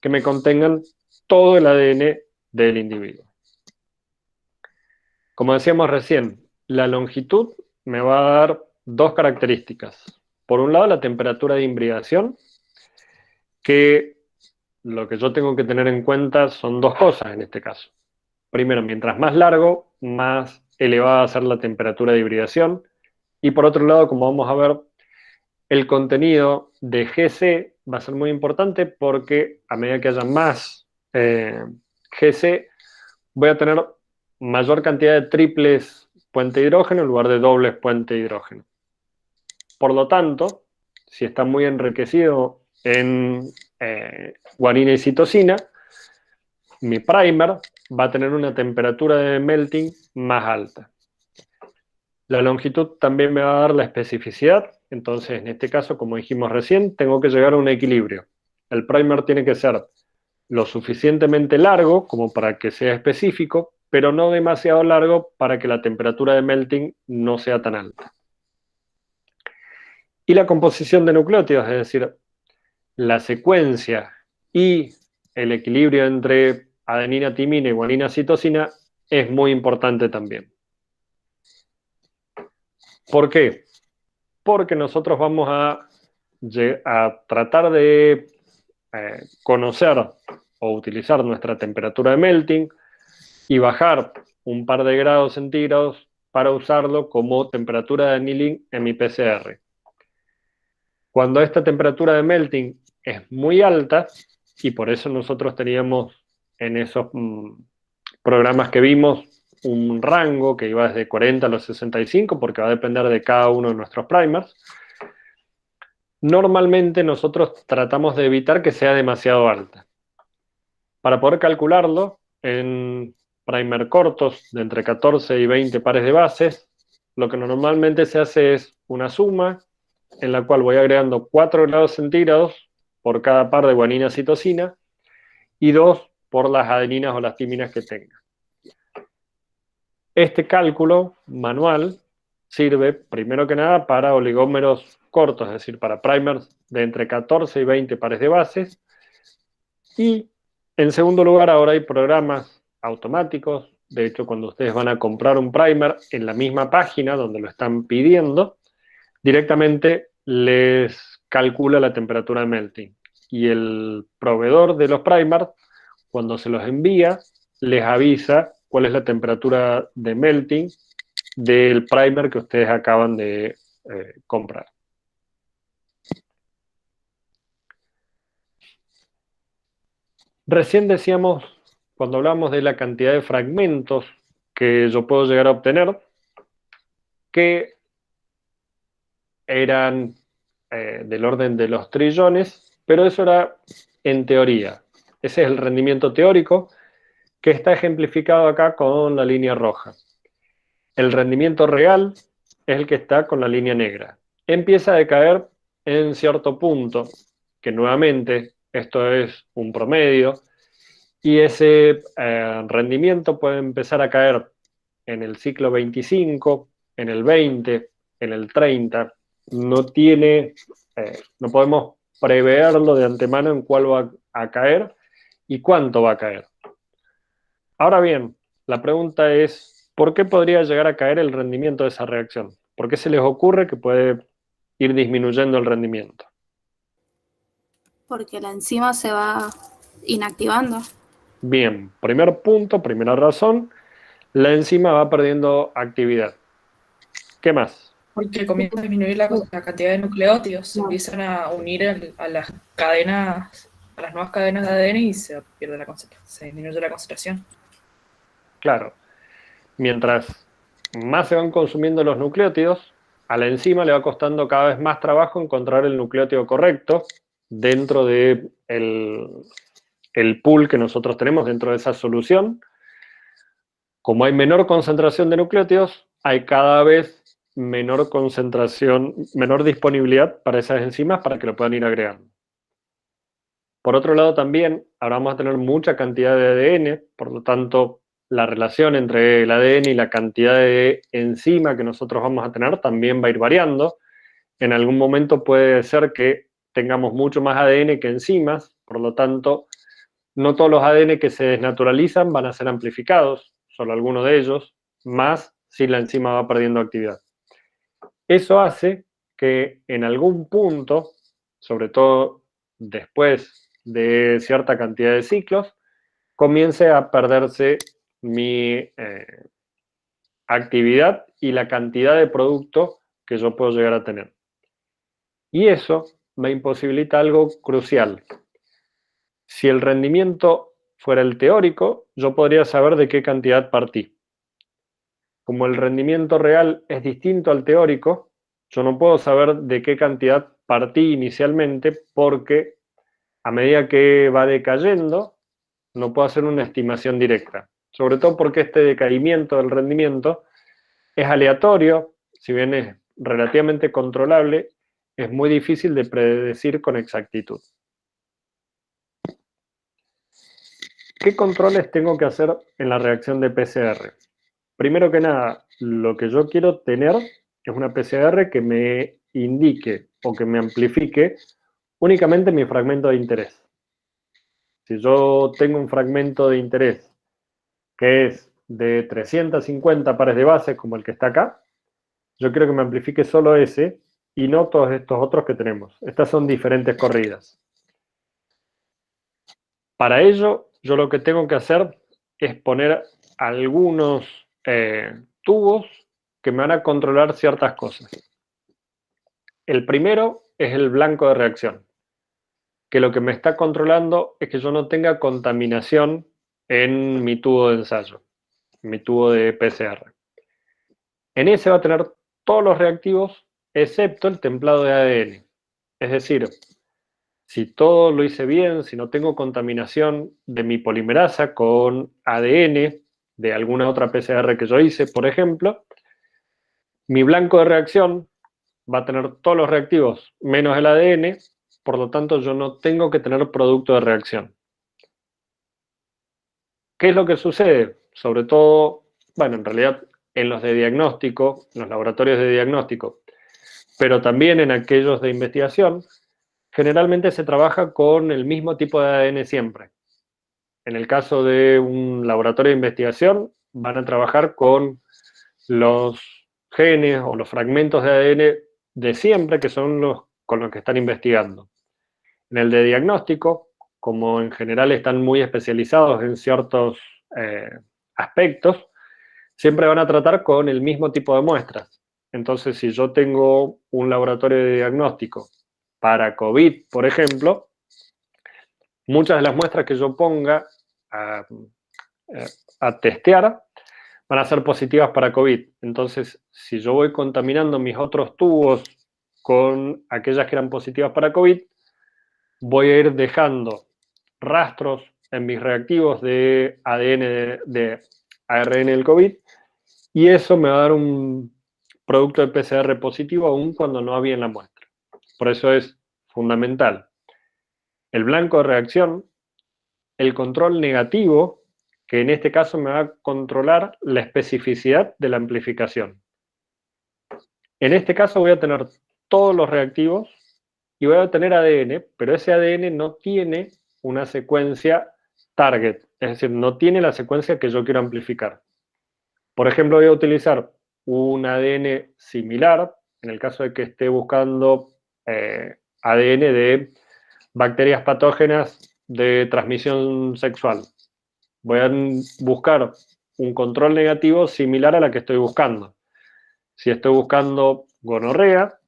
que me contengan todo el ADN del individuo. Como decíamos recién, la longitud me va a dar dos características. Por un lado, la temperatura de hibridación, que lo que yo tengo que tener en cuenta son dos cosas en este caso. primero, mientras más largo, más elevada va a ser la temperatura de hibridación. Y por otro lado, como vamos a ver, el contenido de GC va a ser muy importante porque a medida que haya más GC, voy a tener mayor cantidad de triples puente de hidrógeno en lugar de dobles puente de hidrógeno. Por lo tanto, si está muy enriquecido en guanina y citosina, mi primer va a tener una temperatura de melting más alta. La longitud también me va a dar la especificidad, entonces en este caso, como dijimos recién, tengo que llegar a un equilibrio. El primer tiene que ser lo suficientemente largo como para que sea específico, pero no demasiado largo para que la temperatura de melting no sea tan alta. Y la composición de nucleótidos, es decir, la secuencia y el equilibrio entre adenina, timina y guanina, citosina es muy importante también. ¿Por qué? Porque nosotros vamos a tratar de conocer o utilizar nuestra temperatura de melting y bajar un par de grados centígrados para usarlo como temperatura de annealing en mi PCR. Cuando esta temperatura de melting es muy alta, y por eso nosotros teníamos en esos programas que vimos un rango que iba desde 40 a los 65, porque va a depender de cada uno de nuestros primers, normalmente nosotros tratamos de evitar que sea demasiado alta. Para poder calcularlo, en primer cortos de entre 14 y 20 pares de bases, lo que normalmente se hace es una suma en la cual voy agregando 4 grados centígrados por cada par de guanina citosina y 2 por las adeninas o las timinas que tenga. Este cálculo manual sirve primero que nada para oligómeros cortos, es decir, para primers de entre 14 y 20 pares de bases. Y en segundo lugar, ahora hay programas automáticos. De hecho, cuando ustedes van a comprar un primer en la misma página donde lo están pidiendo, directamente les calcula la temperatura de melting. Y el proveedor de los primers, cuando se los envía, les avisa cuál es la temperatura de melting del primer que ustedes acaban de comprar. Recién decíamos, cuando hablamos de la cantidad de fragmentos que yo puedo llegar a obtener, que eran del orden de los trillones, pero eso era en teoría. Ese es el rendimiento teórico que está ejemplificado acá con la línea roja. El rendimiento real es el que está con la línea negra. Empieza a decaer en cierto punto, que nuevamente esto es un promedio, y ese rendimiento puede empezar a caer en el ciclo 25, en el 20, en el 30. No podemos preverlo de antemano en cuál va a caer y cuánto va a caer. Ahora bien, la pregunta es, ¿por qué podría llegar a caer el rendimiento de esa reacción? ¿Por qué se les ocurre que puede ir disminuyendo el rendimiento? Porque la enzima se va inactivando. Bien, primer punto, primera razón, la enzima va perdiendo actividad. ¿Qué más? Porque comienza a disminuir la cantidad de nucleótidos, se empiezan a unir a las cadenas, a las nuevas cadenas de ADN y se disminuye la concentración. Claro, mientras más se van consumiendo los nucleótidos, a la enzima le va costando cada vez más trabajo encontrar el nucleótido correcto dentro de el pool que nosotros tenemos dentro de esa solución. Como hay menor concentración de nucleótidos, hay cada vez menor concentración, menor disponibilidad para esas enzimas para que lo puedan ir agregando. Por otro lado también, ahora vamos a tener mucha cantidad de ADN, por lo tanto, la relación entre el ADN y la cantidad de enzima que nosotros vamos a tener también va a ir variando. En algún momento puede ser que tengamos mucho más ADN que enzimas, por lo tanto, no todos los ADN que se desnaturalizan van a ser amplificados, solo algunos de ellos, más si la enzima va perdiendo actividad. Eso hace que en algún punto, sobre todo después de cierta cantidad de ciclos, comience a perderse mi actividad y la cantidad de producto que yo puedo llegar a tener. Y eso me imposibilita algo crucial. Si el rendimiento fuera el teórico, yo podría saber de qué cantidad partí. Como el rendimiento real es distinto al teórico, yo no puedo saber de qué cantidad partí inicialmente porque a medida que va decayendo, no puedo hacer una estimación directa. Sobre todo porque este decaimiento del rendimiento es aleatorio, si bien es relativamente controlable, es muy difícil de predecir con exactitud. ¿Qué controles tengo que hacer en la reacción de PCR? Primero que nada, lo que yo quiero tener es una PCR que me indique o que me amplifique únicamente mi fragmento de interés. Si yo tengo un fragmento de interés que es de 350 pares de bases, como el que está acá, yo quiero que me amplifique solo ese y no todos estos otros que tenemos. Estas son diferentes corridas. Para ello, yo lo que tengo que hacer es poner algunos tubos que me van a controlar ciertas cosas. El primero es el blanco de reacción, que lo que me está controlando es que yo no tenga contaminación en mi tubo de ensayo, mi tubo de PCR. En ese va a tener todos los reactivos excepto el templado de ADN. Es decir, si todo lo hice bien, si no tengo contaminación de mi polimerasa con ADN de alguna otra PCR que yo hice, por ejemplo, mi blanco de reacción va a tener todos los reactivos menos el ADN, por lo tanto yo no tengo que tener producto de reacción. ¿Qué es lo que sucede? Sobre todo, bueno, en realidad en los de diagnóstico, en los laboratorios de diagnóstico, pero también en aquellos de investigación, generalmente se trabaja con el mismo tipo de ADN siempre. En el caso de un laboratorio de investigación, van a trabajar con los genes o los fragmentos de ADN de siempre, que son los con los que están investigando. En el de diagnóstico, como en general están muy especializados en ciertos aspectos, siempre van a tratar con el mismo tipo de muestras. Entonces, si yo tengo un laboratorio de diagnóstico para COVID, por ejemplo, muchas de las muestras que yo ponga a testear van a ser positivas para COVID. Entonces, si yo voy contaminando mis otros tubos con aquellas que eran positivas para COVID, voy a ir dejando rastros en mis reactivos de ADN, de ARN del COVID, y eso me va a dar un producto de PCR positivo aún cuando no había en la muestra. Por eso es fundamental el blanco de reacción, el control negativo, que en este caso me va a controlar la especificidad de la amplificación. En este caso voy a tener todos los reactivos y voy a tener ADN, pero ese ADN no tiene una secuencia target, es decir, no tiene la secuencia que yo quiero amplificar. Por ejemplo, voy a utilizar un ADN similar, en el caso de que esté buscando ADN de bacterias patógenas de transmisión sexual. Voy a buscar un control negativo similar a la que estoy buscando. Si estoy buscando gonorrea,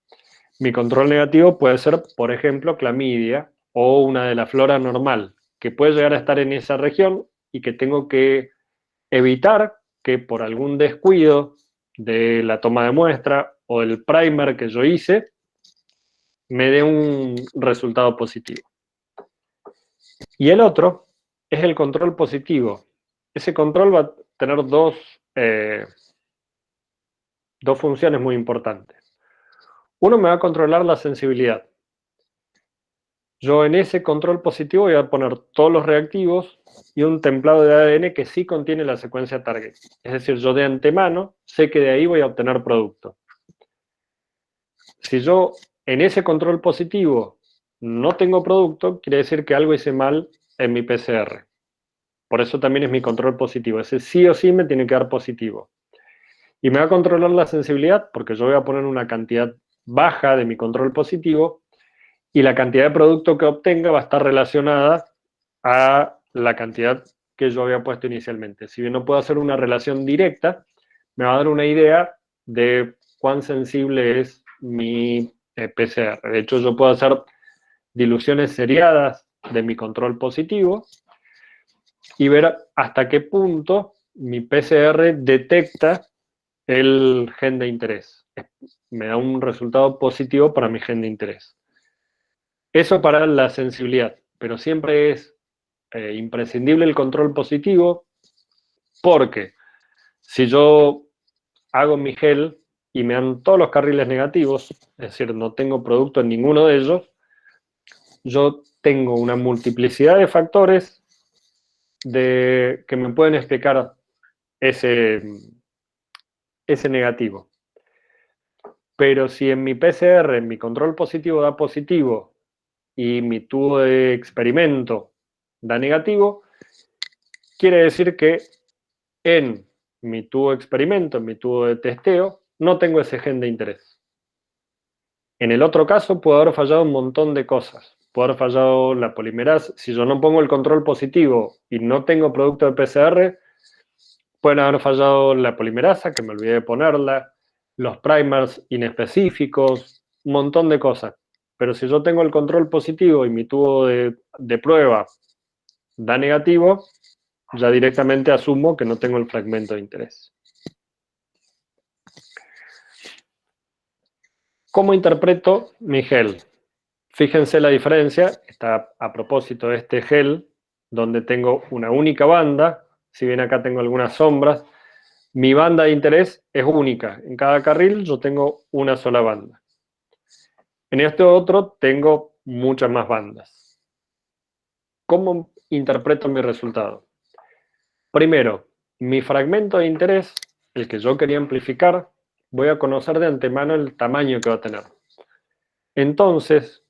mi control negativo puede ser, por ejemplo, clamidia o una de la flora normal, que puede llegar a estar en esa región y que tengo que evitar que por algún descuido de la toma de muestra o del primer que yo hice, me dé un resultado positivo. Y el otro es el control positivo. Ese control va a tener dos funciones muy importantes. Uno me va a controlar la sensibilidad. Yo en ese control positivo voy a poner todos los reactivos y un templado de ADN que sí contiene la secuencia target. Es decir, yo de antemano sé que de ahí voy a obtener producto. Si yo en ese control positivo no tengo producto, quiere decir que algo hice mal en mi PCR. Por eso también es mi control positivo. Ese sí o sí me tiene que dar positivo. Y me va a controlar la sensibilidad porque yo voy a poner una cantidad baja de mi control positivo y la cantidad de producto que obtenga va a estar relacionada a la cantidad que yo había puesto inicialmente. Si bien no puedo hacer una relación directa, me va a dar una idea de cuán sensible es mi PCR. De hecho, yo puedo hacer diluciones seriadas de mi control positivo y ver hasta qué punto mi PCR detecta el gen de interés. Me da un resultado positivo para mi gen de interés. Eso para la sensibilidad, pero siempre es imprescindible el control positivo, porque si yo hago mi gel y me dan todos los carriles negativos, es decir, no tengo producto en ninguno de ellos, yo tengo una multiplicidad de factores que me pueden explicar ese negativo. Pero si en mi PCR, en mi control positivo da positivo y mi tubo de experimento da negativo, quiere decir que en mi tubo de experimento, en mi tubo de testeo, no tengo ese gen de interés. En el otro caso puedo haber fallado un montón de cosas. Puedo haber fallado la polimerasa. Si yo no pongo el control positivo y no tengo producto de PCR, pueden haber fallado la polimerasa, que me olvidé de ponerla, los primers inespecíficos, un montón de cosas. Pero si yo tengo el control positivo y mi tubo de prueba da negativo, ya directamente asumo que no tengo el fragmento de interés. ¿Cómo interpreto mi gel? Fíjense la diferencia, está a propósito de este gel, donde tengo una única banda, si bien acá tengo algunas sombras, mi banda de interés es única. En cada carril yo tengo una sola banda. En este otro tengo muchas más bandas. ¿Cómo interpreto mi resultado? Primero, mi fragmento de interés, el que yo quería amplificar, voy a conocer de antemano el tamaño que va a tener. Entonces,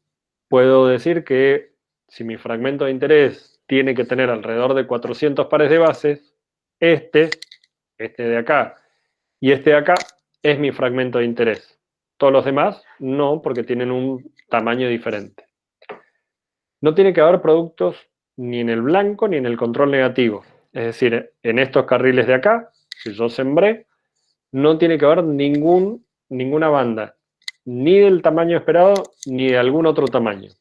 puedo decir que si mi fragmento de interés tiene que tener alrededor de 400 pares de bases, este de acá y este de acá es mi fragmento de interés. Todos los demás no, porque tienen un tamaño diferente. No tiene que haber productos ni en el blanco ni en el control negativo. Es decir, en estos carriles de acá, si yo sembré, no tiene que haber ninguna banda, ni del tamaño esperado, ni de algún otro tamaño.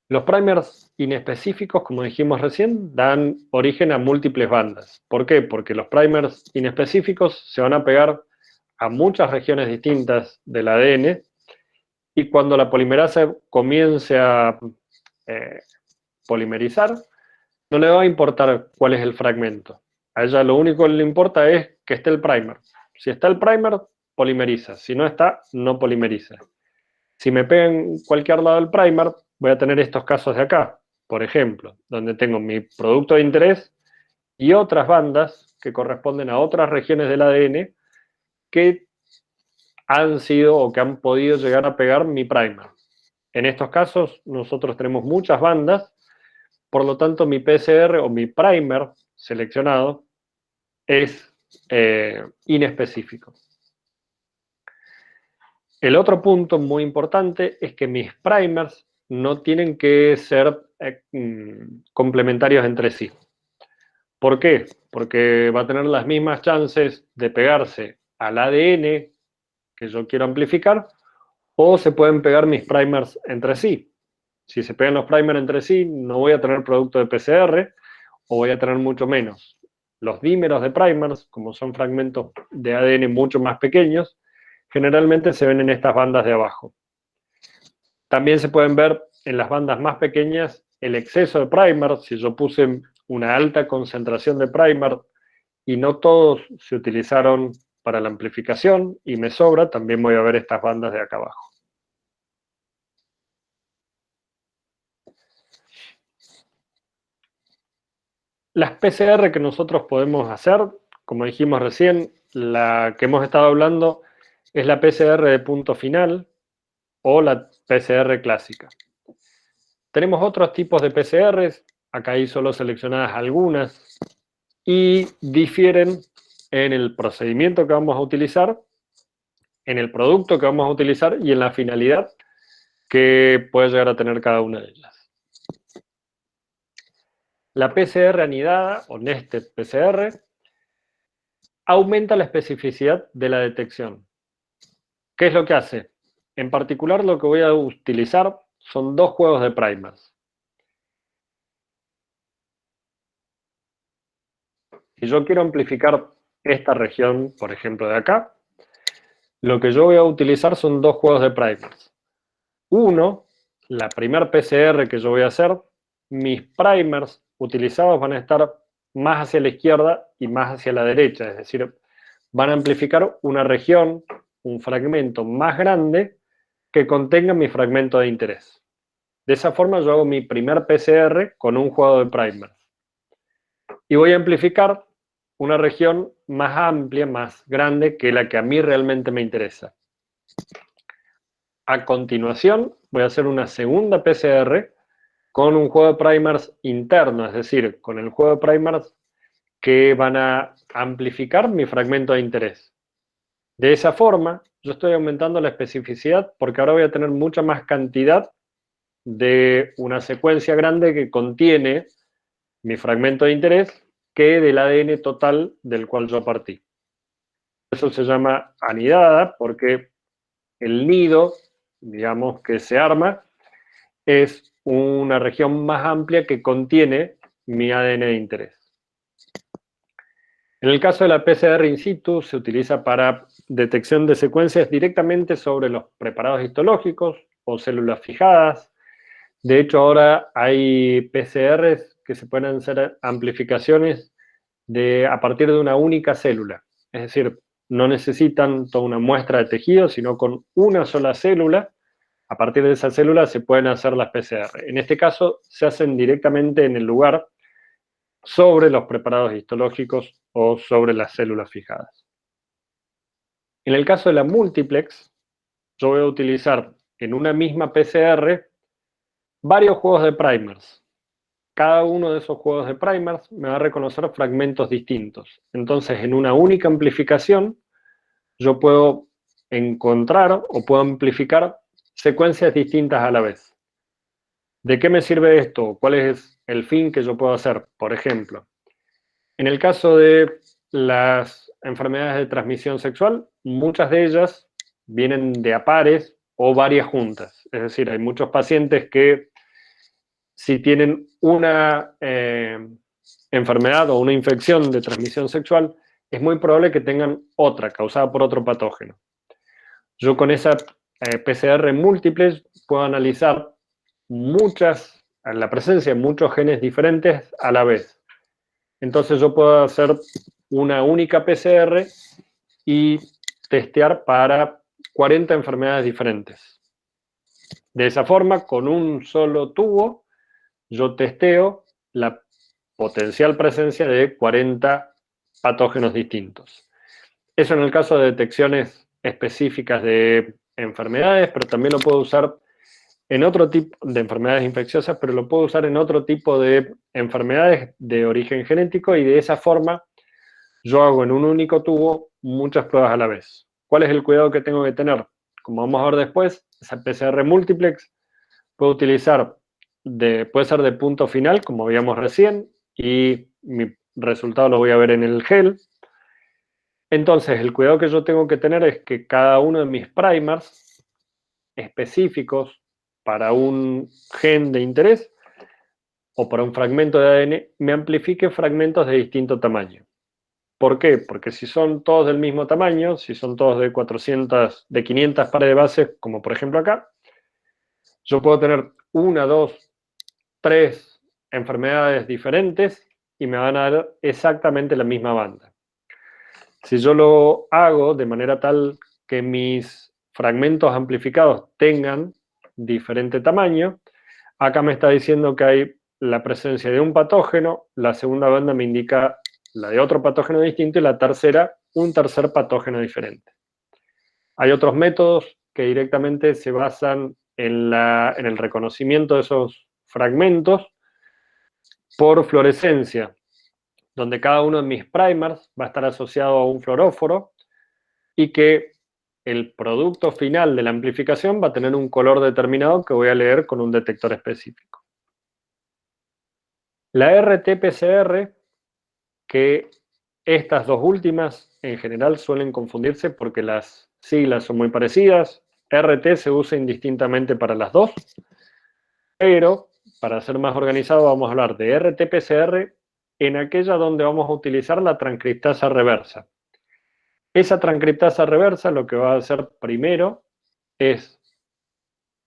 Los primers inespecíficos, como dijimos recién, dan origen a múltiples bandas. ¿Por qué? Porque los primers inespecíficos se van a pegar a muchas regiones distintas del ADN y cuando la polimerasa comience a polimerizar, no le va a importar cuál es el fragmento. A ella lo único que le importa es que esté el primer. Si está el primer, polimeriza. Si no está, no polimeriza. Si me pega en cualquier lado del primer, voy a tener estos casos de acá, por ejemplo, donde tengo mi producto de interés y otras bandas que corresponden a otras regiones del ADN que han sido o que han podido llegar a pegar mi primer. En estos casos, nosotros tenemos muchas bandas, por lo tanto, mi PCR o mi primer seleccionado es inespecífico. El otro punto muy importante es que mis primers no tienen que ser complementarios entre sí. ¿Por qué? Porque va a tener las mismas chances de pegarse al ADN que yo quiero amplificar o se pueden pegar mis primers entre sí. Si se pegan los primers entre sí, no voy a tener producto de PCR o voy a tener mucho menos. Los dímeros de primers, como son fragmentos de ADN mucho más pequeños, generalmente se ven en estas bandas de abajo. También se pueden ver en las bandas más pequeñas el exceso de primer. Si yo puse una alta concentración de primer y no todos se utilizaron para la amplificación y me sobra, también voy a ver estas bandas de acá abajo. Las PCR que nosotros podemos hacer, como dijimos recién, la que hemos estado hablando es la PCR de punto final o la PCR clásica. Tenemos otros tipos de PCRs, acá hay solo seleccionadas algunas, y difieren en el procedimiento que vamos a utilizar, en el producto que vamos a utilizar y en la finalidad que puede llegar a tener cada una de ellas. La PCR anidada, o Nested PCR, aumenta la especificidad de la detección. ¿Qué es lo que hace? En particular, lo que voy a utilizar son dos juegos de primers. Si yo quiero amplificar esta región, por ejemplo, de acá, lo que yo voy a utilizar son dos juegos de primers. Uno, la primer PCR que yo voy a hacer, mis primers utilizados van a estar más hacia la izquierda y más hacia la derecha, es decir, van a amplificar una región, un fragmento más grande que contenga mi fragmento de interés. De esa forma yo hago mi primer PCR con un juego de primers. Y voy a amplificar una región más amplia, más grande que la que a mí realmente me interesa. A continuación voy a hacer una segunda PCR con un juego de primers interno, es decir, con el juego de primers que van a amplificar mi fragmento de interés. De esa forma, yo estoy aumentando la especificidad porque ahora voy a tener mucha más cantidad de una secuencia grande que contiene mi fragmento de interés que del ADN total del cual yo partí. Eso se llama anidada porque el nido, digamos, que se arma es una región más amplia que contiene mi ADN de interés. En el caso de la PCR in situ, se utiliza para detección de secuencias directamente sobre los preparados histológicos o células fijadas. De hecho, ahora hay PCRs que se pueden hacer amplificaciones a partir de una única célula. Es decir, no necesitan toda una muestra de tejido, sino con una sola célula. A partir de esa célula se pueden hacer las PCR. En este caso, se hacen directamente en el lugar sobre los preparados histológicos o sobre las células fijadas. En el caso de la multiplex, yo voy a utilizar en una misma PCR varios juegos de primers. Cada uno de esos juegos de primers me va a reconocer fragmentos distintos. Entonces, en una única amplificación, yo puedo encontrar o puedo amplificar secuencias distintas a la vez. ¿De qué me sirve esto? ¿Cuál es el fin que yo puedo hacer? Por ejemplo, en el caso de las enfermedades de transmisión sexual, muchas de ellas vienen de a pares o varias juntas. Es decir, hay muchos pacientes que si tienen una enfermedad o una infección de transmisión sexual, es muy probable que tengan otra causada por otro patógeno. Yo con esa PCR múltiple puedo analizar la presencia de muchos genes diferentes a la vez. Entonces yo puedo hacer una única PCR y testear para 40 enfermedades diferentes. De esa forma, con un solo tubo, yo testeo la potencial presencia de 40 patógenos distintos. Eso en el caso de detecciones específicas de enfermedades, pero también lo puedo usar en otro tipo de enfermedades infecciosas, pero lo puedo usar en otro tipo de enfermedades de origen genético y de esa forma yo hago en un único tubo muchas pruebas a la vez. ¿Cuál es el cuidado que tengo que tener? Como vamos a ver después, esa PCR multiplex puede ser de punto final, como veíamos recién, y mi resultado lo voy a ver en el gel. Entonces, el cuidado que yo tengo que tener es que cada uno de mis primers específicos para un gen de interés o para un fragmento de ADN me amplifique fragmentos de distinto tamaño. ¿Por qué? Porque si son todos del mismo tamaño, si son todos de 500 pares de bases, como por ejemplo acá, yo puedo tener 1, 2, 3 enfermedades diferentes y me van a dar exactamente la misma banda. Si yo lo hago de manera tal que mis fragmentos amplificados tengan diferente tamaño, acá me está diciendo que hay la presencia de un patógeno, la segunda banda me indica la de otro patógeno distinto y la tercera, un tercer patógeno diferente. Hay otros métodos que directamente se basan en el reconocimiento de esos fragmentos por fluorescencia, donde cada uno de mis primers va a estar asociado a un fluoróforo y que el producto final de la amplificación va a tener un color determinado que voy a leer con un detector específico. La RT-PCR, que estas dos últimas en general suelen confundirse porque las siglas son muy parecidas. RT se usa indistintamente para las dos, pero para ser más organizado vamos a hablar de RT-PCR en aquella donde vamos a utilizar la transcriptasa reversa. Esa transcriptasa reversa lo que va a hacer primero es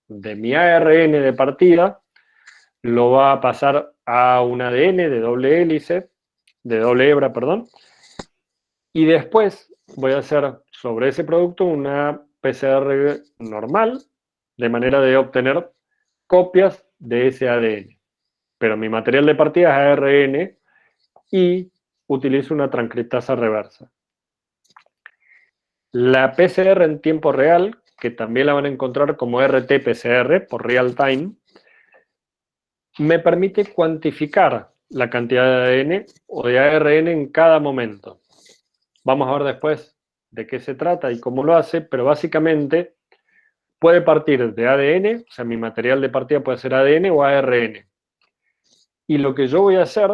de mi ARN de partida, lo va a pasar a un ADN de doble hélice, de doble hebra, perdón, y después voy a hacer sobre ese producto una PCR normal, de manera de obtener copias de ese ADN. Pero mi material de partida es ARN y utilizo una transcriptasa reversa. La PCR en tiempo real, que también la van a encontrar como RT-PCR por real time, me permite cuantificar la cantidad de ADN o de ARN en cada momento. Vamos a ver después de qué se trata y cómo lo hace, pero básicamente puede partir de ADN, o sea, mi material de partida puede ser ADN o ARN. Y lo que yo voy a hacer,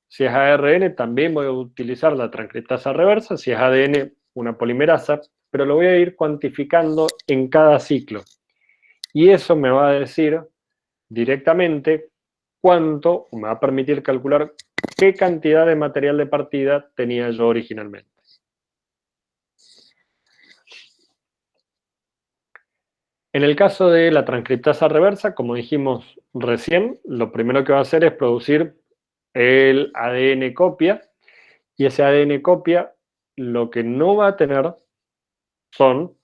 si es ARN, también voy a utilizar la transcriptasa reversa, si es ADN, una polimerasa, pero lo voy a ir cuantificando en cada ciclo. Y eso me va a decir directamente cuánto, o me va a permitir calcular qué cantidad de material de partida tenía yo originalmente. En el caso de la transcriptasa reversa, como dijimos recién, lo primero que va a hacer es producir el ADN copia, y ese ADN copia lo que no va a tener son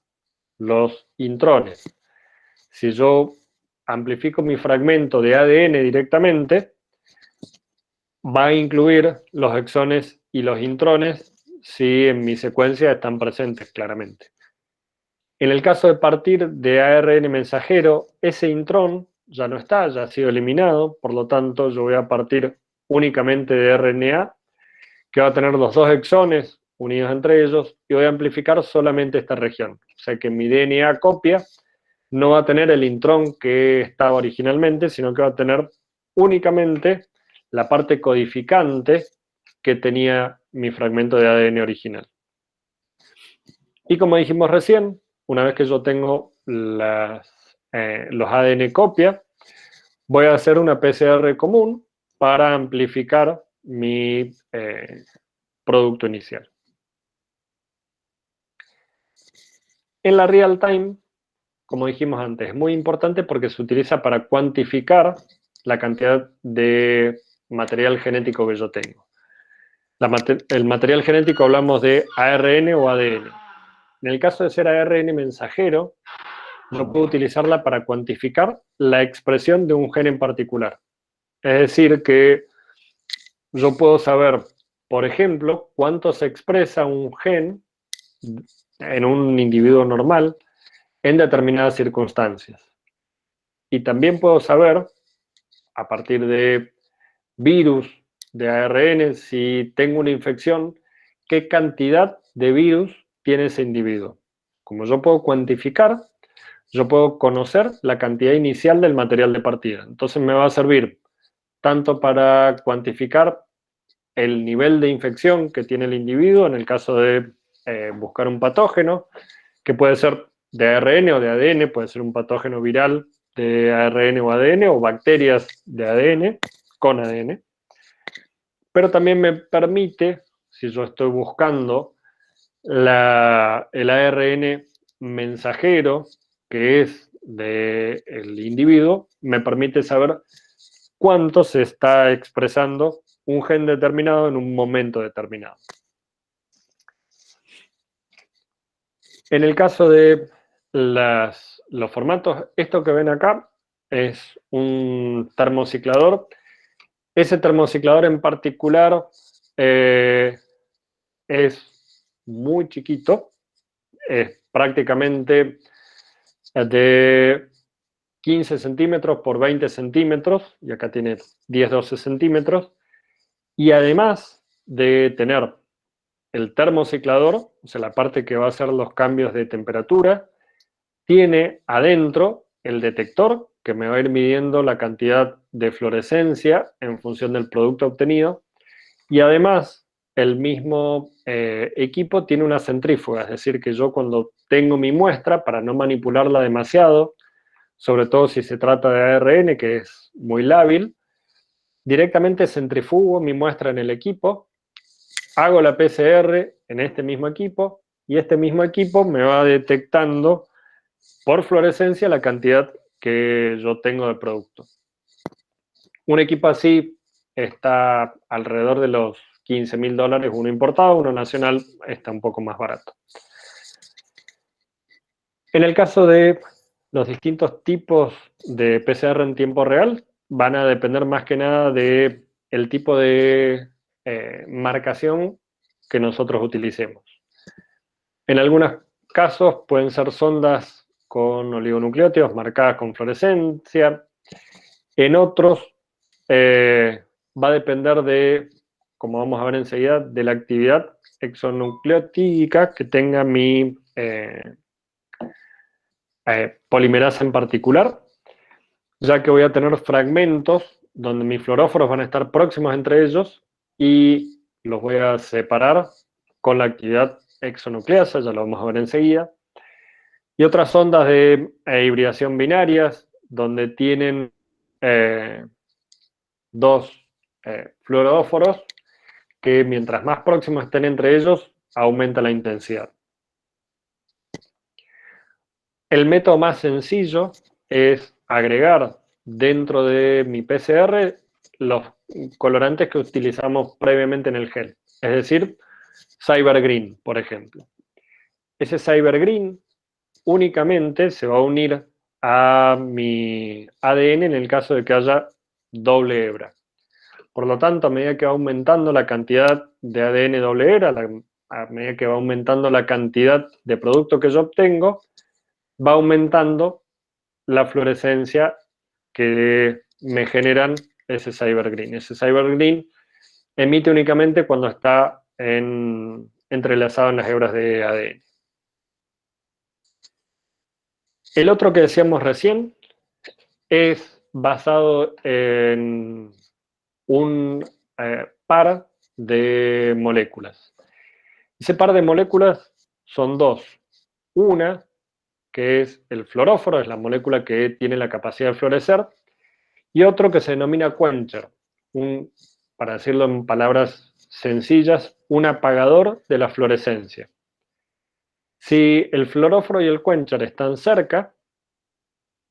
los intrones. Si yo amplifico mi fragmento de ADN directamente, va a incluir los exones y los intrones si en mi secuencia están presentes claramente. En el caso de partir de ARN mensajero, ese intrón ya no está, ya ha sido eliminado, por lo tanto yo voy a partir únicamente de RNA, que va a tener los dos exones unidos entre ellos, y voy a amplificar solamente esta región. O sea que mi DNA copia no va a tener el intrón que estaba originalmente, sino que va a tener únicamente la parte codificante que tenía mi fragmento de ADN original. Y como dijimos recién, una vez que yo tengo los ADN copia, voy a hacer una PCR común para amplificar mi producto inicial. En la real time, como dijimos antes, es muy importante porque se utiliza para cuantificar la cantidad de material genético que yo tengo. El material genético hablamos de ARN o ADN. En el caso de ser ARN mensajero, yo puedo utilizarla para cuantificar la expresión de un gen en particular. Es decir, que yo puedo saber, por ejemplo, cuánto se expresa un gen en un individuo normal en determinadas circunstancias. Y también puedo saber, a partir de virus de ARN, si tengo una infección, qué cantidad de virus tiene ese individuo. Como yo puedo cuantificar, yo puedo conocer la cantidad inicial del material de partida. Entonces me va a servir tanto para cuantificar el nivel de infección que tiene el individuo, en el caso de buscar un patógeno, que puede ser de ARN o de ADN, puede ser un patógeno viral de ARN o ADN, o bacterias de ADN con ADN. Pero también me permite, si yo estoy buscando el ARN mensajero, que es del individuo, me permite saber cuánto se está expresando un gen determinado en un momento determinado. En el caso de los formatos, esto que ven acá es un termociclador. Ese termociclador en particular es muy chiquito, es prácticamente de 15 centímetros por 20 centímetros, y acá tiene 10-12 centímetros, y además de tener el termociclador, o sea, la parte que va a hacer los cambios de temperatura, tiene adentro el detector que me va a ir midiendo la cantidad de fluorescencia en función del producto obtenido, y además el mismo equipo tiene una centrífuga, es decir, que yo cuando tengo mi muestra, para no manipularla demasiado, sobre todo si se trata de ARN, que es muy lábil, directamente centrifugo mi muestra en el equipo, hago la PCR en este mismo equipo, y este mismo equipo me va detectando por fluorescencia la cantidad que yo tengo de producto. Un equipo así está alrededor de los $15.000, uno importado, uno nacional está un poco más barato. En el caso de los distintos tipos de PCR en tiempo real, van a depender más que nada del tipo de marcación que nosotros utilicemos. En algunos casos pueden ser sondas con oligonucleótidos marcadas con fluorescencia. En otros va a depender de, como vamos a ver enseguida, de la actividad exonucleotídica que tenga mi polimerasa en particular, ya que voy a tener fragmentos donde mis fluoróforos van a estar próximos entre ellos y los voy a separar con la actividad exonucleasa, ya lo vamos a ver enseguida. Y otras ondas de hibridación binarias, donde tienen dos fluoróforos que mientras más próximos estén entre ellos, aumenta la intensidad. El método más sencillo es agregar dentro de mi PCR los colorantes que utilizamos previamente en el gel, es decir, Cyber Green, por ejemplo. Ese Cyber Green únicamente se va a unir a mi ADN en el caso de que haya doble hebra. Por lo tanto, a medida que va aumentando la cantidad de ADN doble hebra, a medida que va aumentando la cantidad de producto que yo obtengo, va aumentando la fluorescencia que me generan ese Cyber Green. Ese Cyber Green emite únicamente cuando está entrelazado en las hebras de ADN. El otro que decíamos recién es basado en un par de moléculas. Ese par de moléculas son dos. Una, que es el fluoróforo, es la molécula que tiene la capacidad de fluorecer, y otro que se denomina quencher, para decirlo en palabras sencillas, un apagador de la fluorescencia. Si el fluoróforo y el quencher están cerca,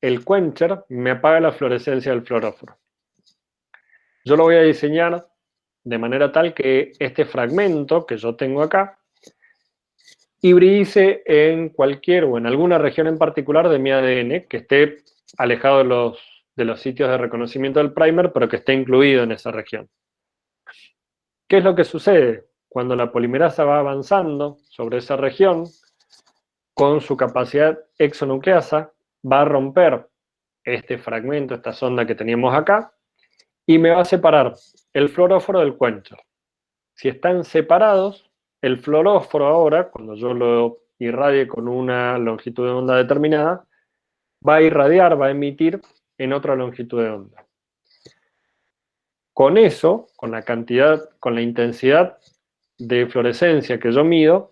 el quencher me apaga la fluorescencia del fluoróforo. Yo lo voy a diseñar de manera tal que este fragmento que yo tengo acá hibridice en cualquier o en alguna región en particular de mi ADN que esté alejado de los sitios de reconocimiento del primer, pero que esté incluido en esa región. ¿Qué es lo que sucede? Cuando la polimerasa va avanzando sobre esa región, con su capacidad exonucleasa, va a romper este fragmento, esta sonda que teníamos acá, y me va a separar el fluoróforo del quencher. Si están separados, el fluoróforo ahora, cuando yo lo irradie con una longitud de onda determinada, va a irradiar, va a emitir en otra longitud de onda. Con eso, con la intensidad de fluorescencia que yo mido,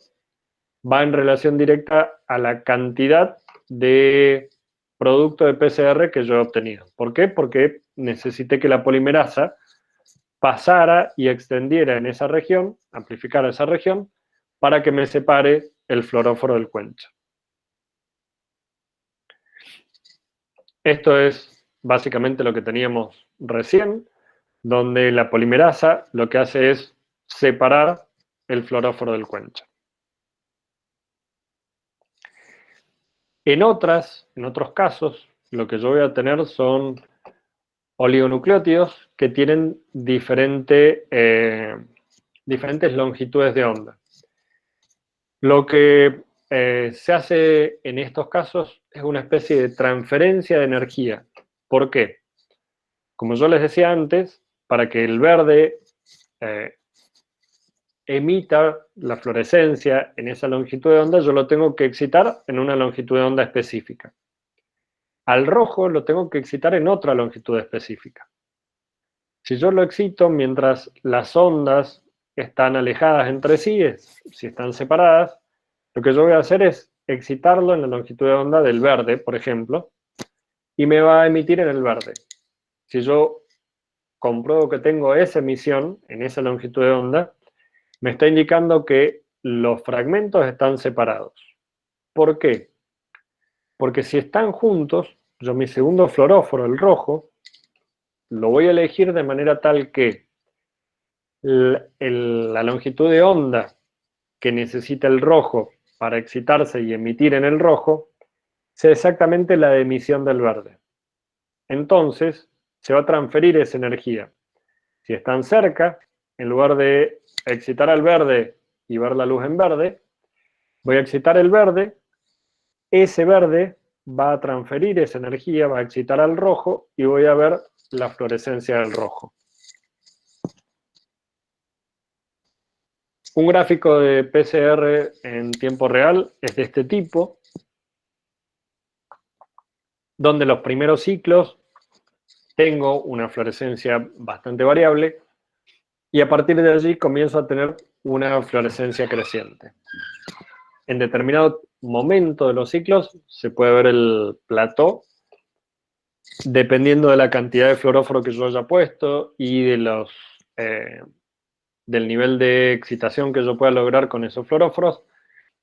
va en relación directa a la cantidad de producto de PCR que yo he obtenido. ¿Por qué? Porque necesité que la polimerasa pasara y extendiera en esa región, amplificara esa región, para que me separe el fluoróforo del quencher. Esto es básicamente lo que teníamos recién, donde la polimerasa lo que hace es separar el fluoróforo del quencher. En otros casos, lo que yo voy a tener son oligonucleótidos que tienen diferentes longitudes de onda. Lo que se hace en estos casos es una especie de transferencia de energía. ¿Por qué? Como yo les decía antes, para que el verde emita la fluorescencia en esa longitud de onda, yo lo tengo que excitar en una longitud de onda específica. Al rojo lo tengo que excitar en otra longitud específica. Si yo lo excito mientras las ondas están alejadas entre sí, si están separadas, lo que yo voy a hacer es excitarlo en la longitud de onda del verde, por ejemplo, y me va a emitir en el verde. Si yo compruebo que tengo esa emisión en esa longitud de onda, me está indicando que los fragmentos están separados. ¿Por qué? Porque si están juntos, yo mi segundo fluoróforo, el rojo, lo voy a elegir de manera tal que la longitud de onda que necesita el rojo para excitarse y emitir en el rojo sea exactamente la de emisión del verde. Entonces, se va a transferir esa energía. Si están cerca, en lugar de excitar al verde y ver la luz en verde, voy a excitar el verde, ese verde va a transferir esa energía, va a excitar al rojo y voy a ver la fluorescencia del rojo. Un gráfico de PCR en tiempo real es de este tipo, donde los primeros ciclos tengo una fluorescencia bastante variable y a partir de allí comienzo a tener una fluorescencia creciente. En determinado momento de los ciclos se puede ver el plató, dependiendo de la cantidad de fluoróforo que yo haya puesto y de del nivel de excitación que yo pueda lograr con esos fluoróforos,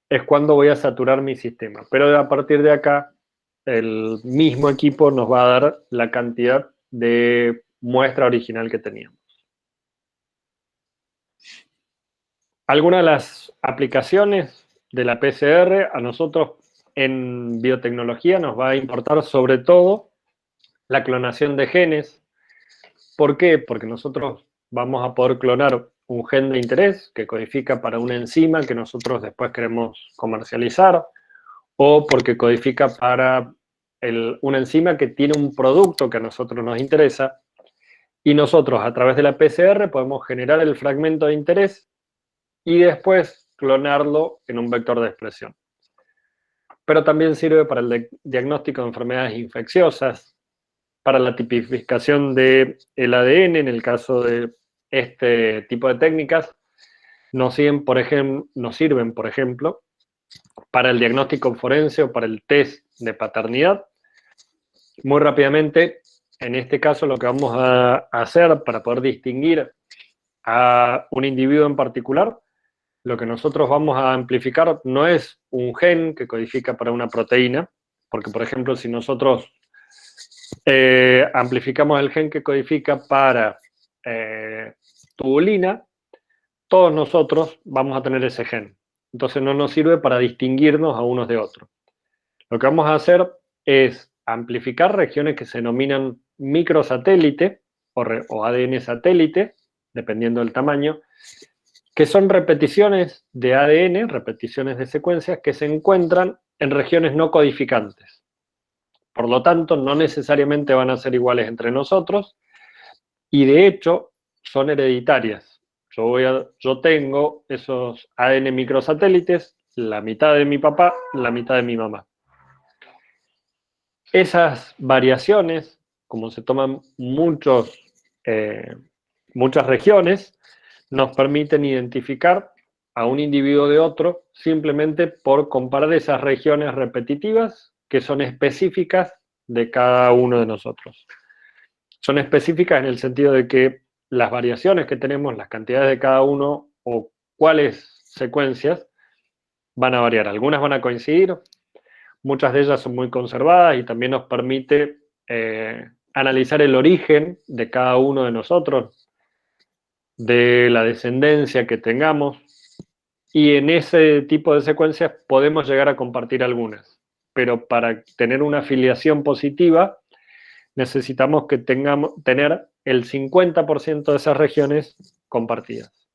es cuando voy a saturar mi sistema. Pero a partir de acá, el mismo equipo nos va a dar la cantidad de muestra original que teníamos. Algunas de las aplicaciones de la PCR a nosotros en biotecnología nos va a importar sobre todo la clonación de genes. ¿Por qué? Porque nosotros vamos a poder clonar un gen de interés que codifica para una enzima que nosotros después queremos comercializar, o porque codifica para una enzima que tiene un producto que a nosotros nos interesa, y nosotros a través de la PCR podemos generar el fragmento de interés y después clonarlo en un vector de expresión. Pero también sirve para el diagnóstico de enfermedades infecciosas, para la tipificación del ADN, en el caso de este tipo de técnicas, nos sirven, por ejemplo, para el diagnóstico forense o para el test de paternidad. Muy rápidamente, en este caso lo que vamos a hacer para poder distinguir a un individuo en particular, lo que nosotros vamos a amplificar no es un gen que codifica para una proteína, porque por ejemplo si nosotros amplificamos el gen que codifica para tubulina, todos nosotros vamos a tener ese gen. Entonces no nos sirve para distinguirnos a unos de otros. Lo que vamos a hacer es amplificar regiones que se denominan microsatélite o ADN satélite, dependiendo del tamaño, que son repeticiones de ADN, repeticiones de secuencias que se encuentran en regiones no codificantes. Por lo tanto, no necesariamente van a ser iguales entre nosotros y de hecho son hereditarias. Yo tengo esos ADN microsatélites, la mitad de mi papá, la mitad de mi mamá. Esas variaciones, como se toman muchas regiones, nos permiten identificar a un individuo de otro simplemente por comparar esas regiones repetitivas que son específicas de cada uno de nosotros. Son específicas en el sentido de que las variaciones que tenemos, las cantidades de cada uno o cuáles secuencias van a variar. Algunas van a coincidir, muchas de ellas son muy conservadas y también nos permite analizar el origen de cada uno de nosotros, de la descendencia que tengamos, y en ese tipo de secuencias podemos llegar a compartir algunas, pero para tener una afiliación positiva necesitamos que tener el 50% de esas regiones compartidas.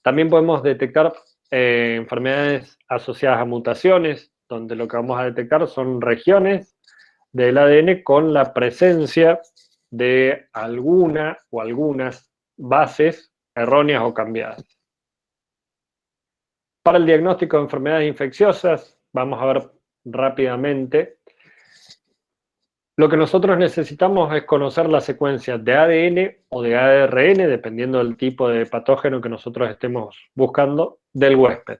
También podemos detectar enfermedades asociadas a mutaciones, donde lo que vamos a detectar son regiones del ADN con la presencia de alguna o algunas bases erróneas o cambiadas. Para el diagnóstico de enfermedades infecciosas, vamos a ver rápidamente Lo que nosotros necesitamos es conocer la secuencia de ADN o de ARN, dependiendo del tipo de patógeno que nosotros estemos buscando, del huésped.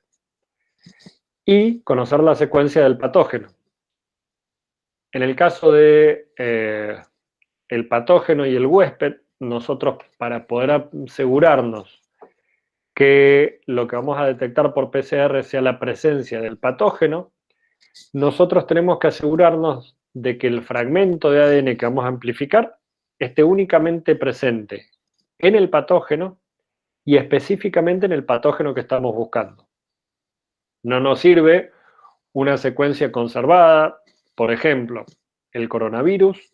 Y conocer la secuencia del patógeno. En el caso de el patógeno y el huésped, nosotros, para poder asegurarnos que lo que vamos a detectar por PCR sea la presencia del patógeno, nosotros tenemos que asegurarnos de que el fragmento de ADN que vamos a amplificar esté únicamente presente en el patógeno y específicamente en el patógeno que estamos buscando. No nos sirve una secuencia conservada, por ejemplo, el coronavirus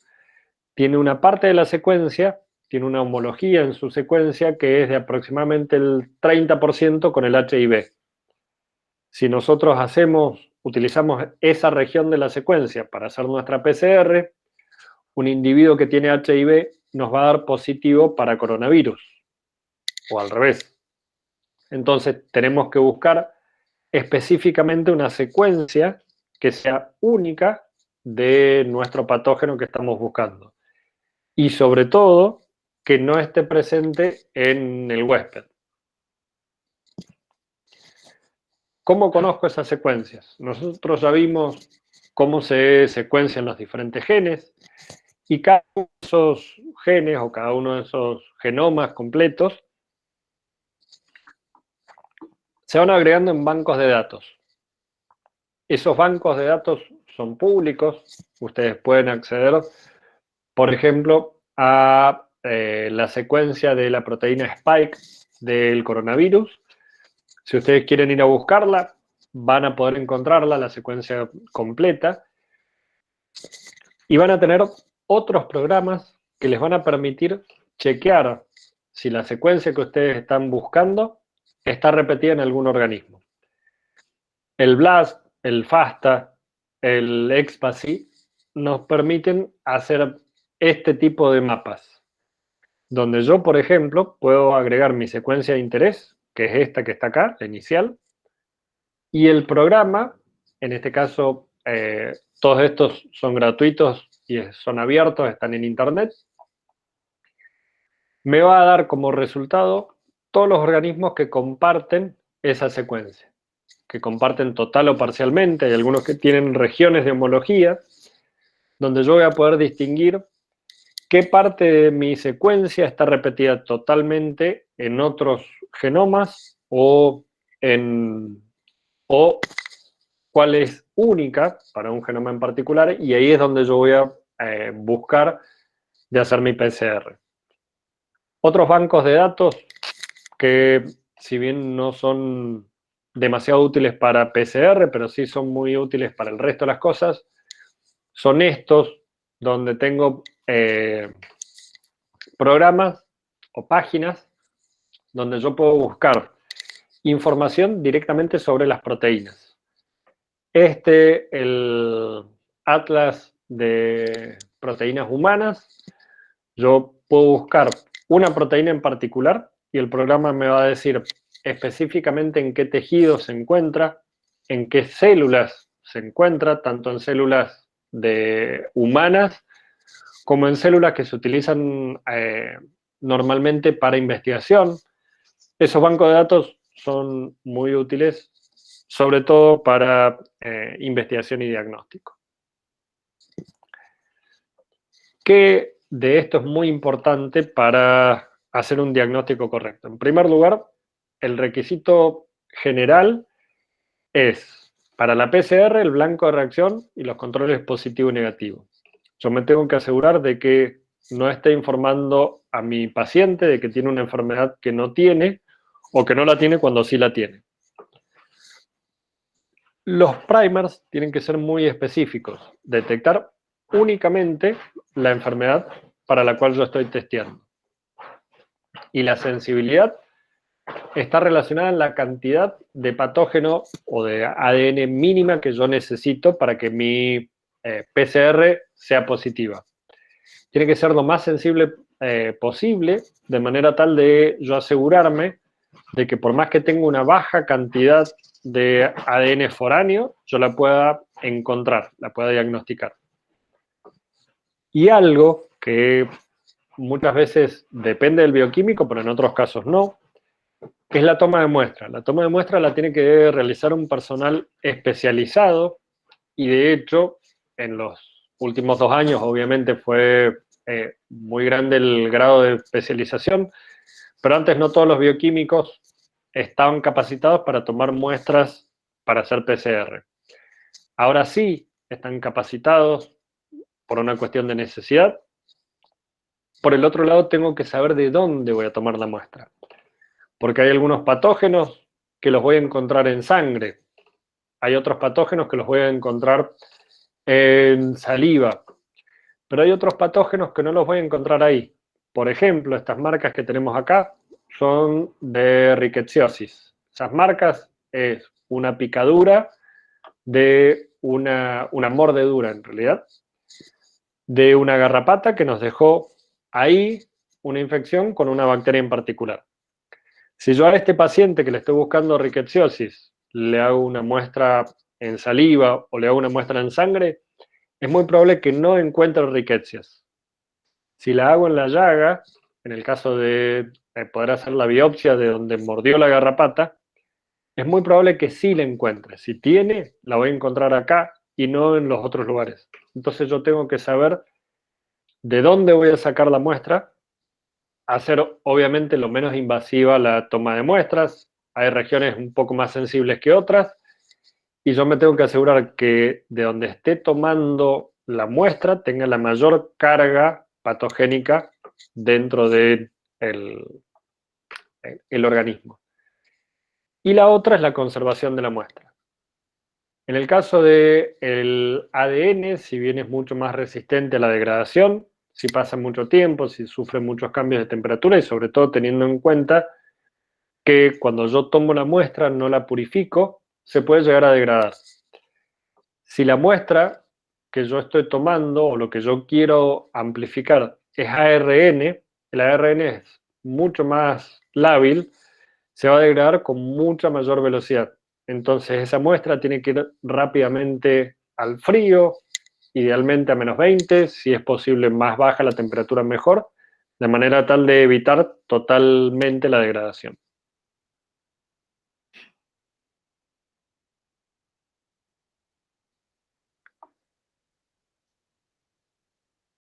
tiene una parte de la secuencia, tiene una homología en su secuencia que es de aproximadamente el 30% con el HIV. Si nosotros utilizamos esa región de la secuencia para hacer nuestra PCR, un individuo que tiene HIV nos va a dar positivo para coronavirus, o al revés. Entonces tenemos que buscar específicamente una secuencia que sea única de nuestro patógeno que estamos buscando. Y sobre todo, que no esté presente en el huésped. ¿Cómo conozco esas secuencias? Nosotros ya vimos cómo se secuencian los diferentes genes y cada uno de esos genes o cada uno de esos genomas completos se van agregando en bancos de datos. Esos bancos de datos son públicos, ustedes pueden acceder, por ejemplo, a la secuencia de la proteína Spike del coronavirus. Si ustedes quieren ir a buscarla, van a poder encontrarla, la secuencia completa, y van a tener otros programas que les van a permitir chequear si la secuencia que ustedes están buscando está repetida en algún organismo. El BLAST, el FASTA, el ExPASI nos permiten hacer este tipo de mapas, donde yo, por ejemplo, puedo agregar mi secuencia de interés, que es esta que está acá, la inicial, y el programa, en este caso, todos estos son gratuitos y son abiertos, están en internet, me va a dar como resultado todos los organismos que comparten esa secuencia, que comparten total o parcialmente, hay algunos que tienen regiones de homología, donde yo voy a poder distinguir qué parte de mi secuencia está repetida totalmente en otros genomas o cuál es única para un genoma en particular, y ahí es donde yo voy a buscar de hacer mi PCR. Otros bancos de datos que, si bien no son demasiado útiles para PCR, pero sí son muy útiles para el resto de las cosas, son estos, donde tengo programas o páginas donde yo puedo buscar información directamente sobre las proteínas. El Atlas de proteínas humanas, yo puedo buscar una proteína en particular y el programa me va a decir específicamente en qué tejido se encuentra, en qué células se encuentra, tanto en células humanas como en células que se utilizan normalmente para investigación. Esos bancos de datos son muy útiles, sobre todo para investigación y diagnóstico. ¿Qué de esto es muy importante para hacer un diagnóstico correcto? En primer lugar, el requisito general es, para la PCR, el blanco de reacción y los controles positivo y negativo. Yo me tengo que asegurar de que no esté informando a mi paciente de que tiene una enfermedad que no tiene o que no la tiene cuando sí la tiene. Los primers tienen que ser muy específicos, detectar únicamente la enfermedad para la cual yo estoy testeando. Y la sensibilidad está relacionada en la cantidad de patógeno o de ADN mínima que yo necesito para que mi PCR sea positiva. Tiene que ser lo más sensible posible, de manera tal de yo asegurarme de que por más que tenga una baja cantidad de ADN foráneo, yo la pueda encontrar, la pueda diagnosticar. Y algo que muchas veces depende del bioquímico, pero en otros casos no, es la toma de muestra. La toma de muestra la tiene que realizar un personal especializado y de hecho en los últimos 2 años obviamente fue muy grande el grado de especialización, pero antes no todos los bioquímicos estaban capacitados para tomar muestras para hacer PCR. Ahora sí están capacitados por una cuestión de necesidad. Por el otro lado, tengo que saber de dónde voy a tomar la muestra. Porque hay algunos patógenos que los voy a encontrar en sangre. Hay otros patógenos que los voy a encontrar en saliva. Pero hay otros patógenos que no los voy a encontrar ahí. Por ejemplo, estas marcas que tenemos acá son de rickettsiosis. Esas marcas es una picadura de una mordedura, en realidad, de una garrapata que nos dejó ahí una infección con una bacteria en particular. Si yo a este paciente que le estoy buscando rickettsiosis le hago una muestra en saliva o le hago una muestra en sangre, es muy probable que no encuentre rickettsias. Si la hago en la llaga, en el caso de poder hacer la biopsia de donde mordió la garrapata, es muy probable que sí la encuentre. Si tiene, la voy a encontrar acá y no en los otros lugares. Entonces yo tengo que saber de dónde voy a sacar la muestra, hacer obviamente lo menos invasiva la toma de muestras. Hay regiones un poco más sensibles que otras y yo me tengo que asegurar que de donde esté tomando la muestra tenga la mayor carga patogénica dentro del el organismo. Y la otra es la conservación de la muestra. En el caso del ADN, si bien es mucho más resistente a la degradación, si pasa mucho tiempo, si sufre muchos cambios de temperatura y sobre todo teniendo en cuenta que cuando yo tomo la muestra no la purifico, se puede llegar a degradar. Si la muestra que yo estoy tomando o lo que yo quiero amplificar es ARN, el ARN es mucho más lábil, se va a degradar con mucha mayor velocidad. Entonces esa muestra tiene que ir rápidamente al frío, idealmente a -20, si es posible más baja la temperatura mejor, de manera tal de evitar totalmente la degradación.